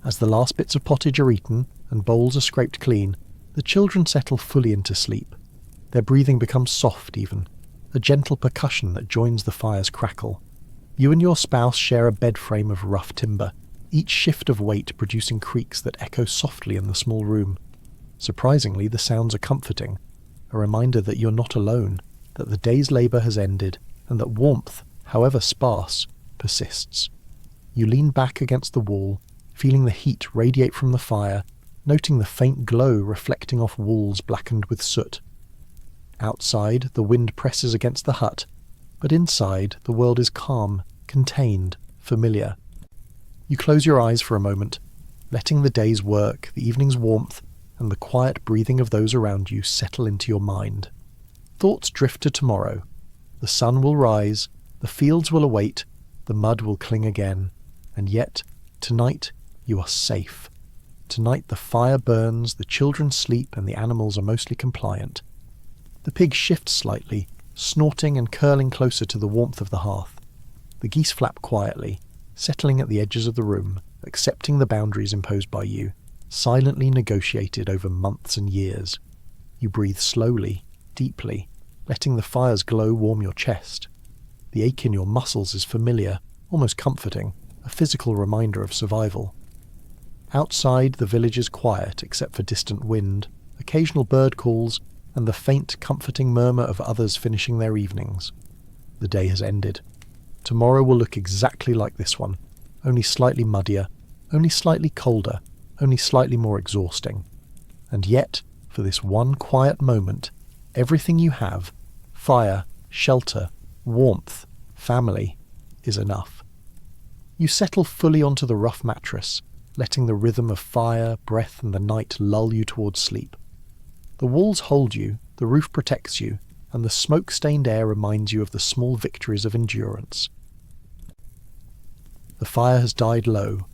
As the last bits of pottage are eaten and bowls are scraped clean, the children settle fully into sleep. Their breathing becomes soft even, a gentle percussion that joins the fire's crackle. You and your spouse share a bed frame of rough timber, each shift of weight producing creaks that echo softly in the small room. Surprisingly, the sounds are comforting, a reminder that you're not alone, that the day's labour has ended, and that warmth, however sparse, persists. You lean back against the wall, feeling the heat radiate from the fire, noting the faint glow reflecting off walls blackened with soot. Outside, the wind presses against the hut, but inside, the world is calm, contained, familiar. You close your eyes for a moment, letting the day's work, the evening's warmth, and the quiet breathing of those around you settle into your mind. Thoughts drift to tomorrow. The sun will rise, the fields will await, the mud will cling again, and yet, tonight, you are safe. Tonight the fire burns, the children sleep, and the animals are mostly compliant. The pig shifts slightly, snorting and curling closer to the warmth of the hearth. The geese flap quietly, settling at the edges of the room, accepting the boundaries imposed by you, silently negotiated over months and years. You breathe slowly, deeply, letting the fire's glow warm your chest. The ache in your muscles is familiar, almost comforting, a physical reminder of survival. Outside, the village is quiet except for distant wind, occasional bird calls, and the faint, comforting murmur of others finishing their evenings. The day has ended. Tomorrow will look exactly like this one, only slightly muddier, only slightly colder, only slightly more exhausting. And yet, for this one quiet moment, everything you have, fire, shelter, warmth, family, is enough. You settle fully onto the rough mattress, letting the rhythm of fire, breath, and the night lull you towards sleep. The walls hold you, the roof protects you, and the smoke-stained air reminds you of the small victories of endurance. The fire has died low.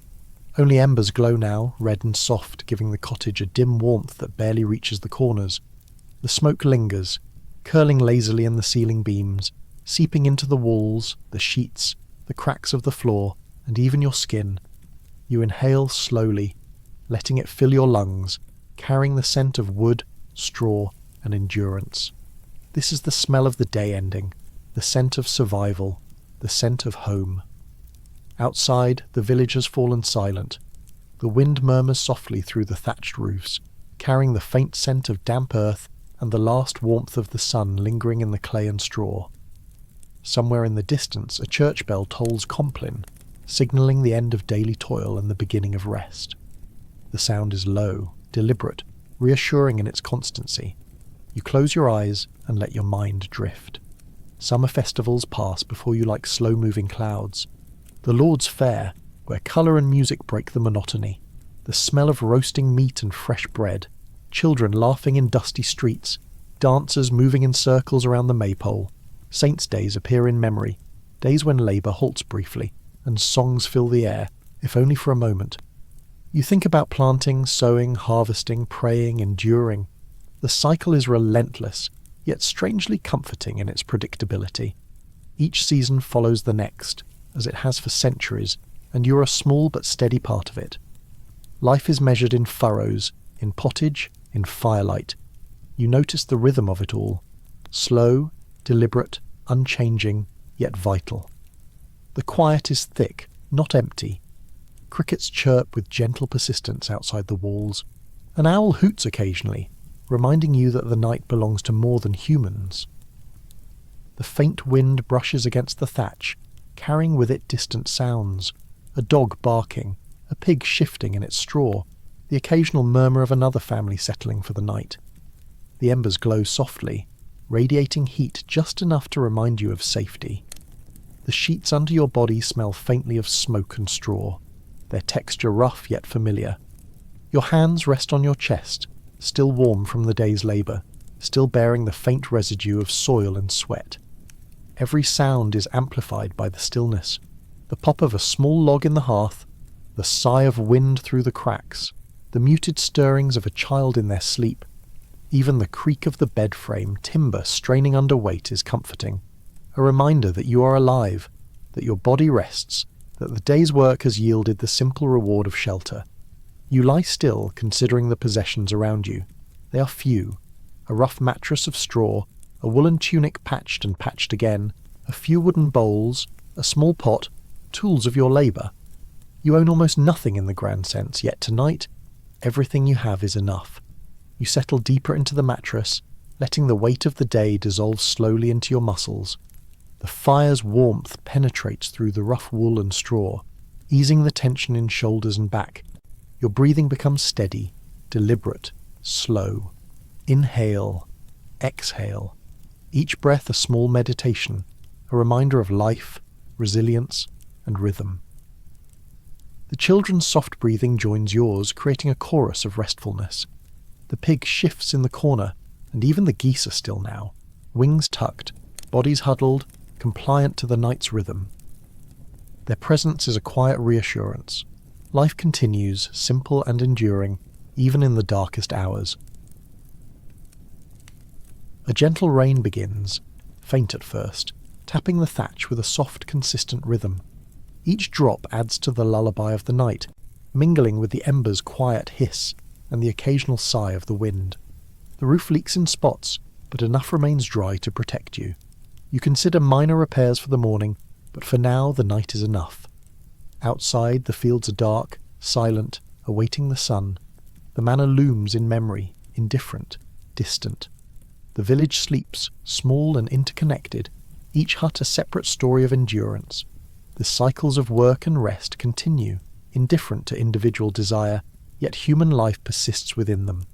Only embers glow now, red and soft, giving the cottage a dim warmth that barely reaches the corners. The smoke lingers, curling lazily in the ceiling beams, seeping into the walls, the sheets, the cracks of the floor, and even your skin. You inhale slowly, letting it fill your lungs, carrying the scent of wood, straw, and endurance. This is the smell of the day ending, the scent of survival, the scent of home. Outside, the village has fallen silent. The wind murmurs softly through the thatched roofs, carrying the faint scent of damp earth and the last warmth of the sun lingering in the clay and straw. Somewhere in the distance, a church bell tolls Compline, signalling the end of daily toil and the beginning of rest. The sound is low, deliberate, reassuring in its constancy. You close your eyes and let your mind drift. Summer festivals pass before you like slow-moving clouds. The Lord's Fair, where colour and music break the monotony. The smell of roasting meat and fresh bread. Children laughing in dusty streets. Dancers moving in circles around the maypole. Saints' days appear in memory. Days when labour halts briefly, and songs fill the air, if only for a moment. You think about planting, sowing, harvesting, praying, enduring. The cycle is relentless, yet strangely comforting in its predictability. Each season follows the next, as it has for centuries, and you're a small but steady part of it. Life is measured in furrows, in pottage, in firelight. You notice the rhythm of it all. Slow, deliberate, unchanging, yet vital. The quiet is thick, not empty. Crickets chirp with gentle persistence outside the walls. An owl hoots occasionally, reminding you that the night belongs to more than humans. The faint wind brushes against the thatch, carrying with it distant sounds, a dog barking, a pig shifting in its straw, the occasional murmur of another family settling for the night. The embers glow softly, radiating heat just enough to remind you of safety. The sheets under your body smell faintly of smoke and straw, their texture rough yet familiar. Your hands rest on your chest, still warm from the day's labour, still bearing the faint residue of soil and sweat. Every sound is amplified by the stillness, the pop of a small log in the hearth, the sigh of wind through the cracks, the muted stirrings of a child in their sleep. Even the creak of the bed frame, timber straining under weight, is comforting, a reminder that you are alive, that your body rests, that the day's work has yielded the simple reward of shelter. You lie still, considering the possessions around you. They are few: a rough mattress of straw, a woolen tunic patched and patched again, a few wooden bowls, a small pot, tools of your labour. You own almost nothing in the grand sense, yet tonight, everything you have is enough. You settle deeper into the mattress, letting the weight of the day dissolve slowly into your muscles. The fire's warmth penetrates through the rough wool and straw, easing the tension in shoulders and back. Your breathing becomes steady, deliberate, slow. Inhale, exhale. Each breath a small meditation, a reminder of life, resilience, and rhythm. The children's soft breathing joins yours, creating a chorus of restfulness. The pig shifts in the corner, and even the geese are still now, wings tucked, bodies huddled, compliant to the night's rhythm. Their presence is a quiet reassurance. Life continues, simple and enduring, even in the darkest hours. A gentle rain begins, faint at first, tapping the thatch with a soft, consistent rhythm. Each drop adds to the lullaby of the night, mingling with the embers' quiet hiss and the occasional sigh of the wind. The roof leaks in spots, but enough remains dry to protect you. You consider minor repairs for the morning, but for now the night is enough. Outside, the fields are dark, silent, awaiting the sun. The manor looms in memory, indifferent, distant. The village sleeps, small and interconnected, each hut a separate story of endurance. The cycles of work and rest continue, indifferent to individual desire, yet human life persists within them.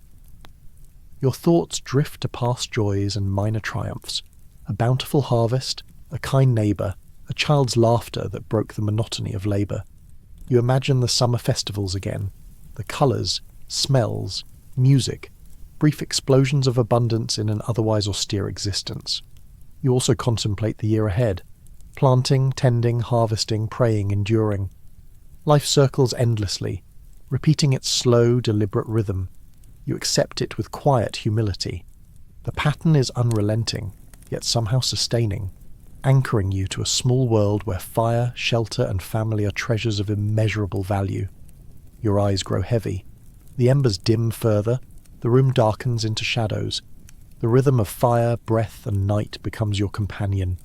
Your thoughts drift to past joys and minor triumphs, a bountiful harvest, a kind neighbour, a child's laughter that broke the monotony of labour. You imagine the summer festivals again, the colours, smells, music, brief explosions of abundance in an otherwise austere existence. You also contemplate the year ahead, planting, tending, harvesting, praying, enduring. Life circles endlessly, repeating its slow, deliberate rhythm. You accept it with quiet humility. The pattern is unrelenting, yet somehow sustaining, anchoring you to a small world where fire, shelter, and family are treasures of immeasurable value. Your eyes grow heavy. The embers dim further. The room darkens into shadows. The rhythm of fire, breath, and night becomes your companion.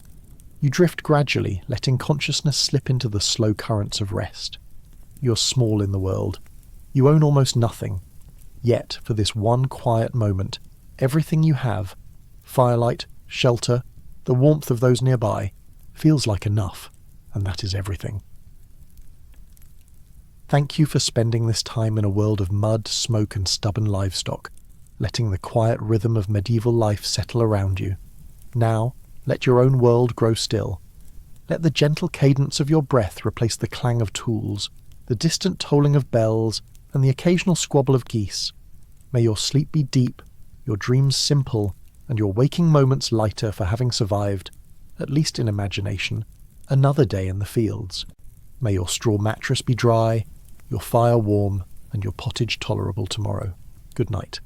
You drift gradually, letting consciousness slip into the slow currents of rest. You're small in the world. You own almost nothing. Yet, for this one quiet moment, everything you have, firelight, shelter, the warmth of those nearby, feels like enough, and that is everything. Thank you for spending this time in a world of mud, smoke, and stubborn livestock, letting the quiet rhythm of medieval life settle around you. Now, let your own world grow still. Let the gentle cadence of your breath replace the clang of tools, the distant tolling of bells, and the occasional squabble of geese. May your sleep be deep, your dreams simple, and your waking moments lighter for having survived, at least in imagination, another day in the fields. May your straw mattress be dry, your fire warm, and your pottage tolerable tomorrow. Good night.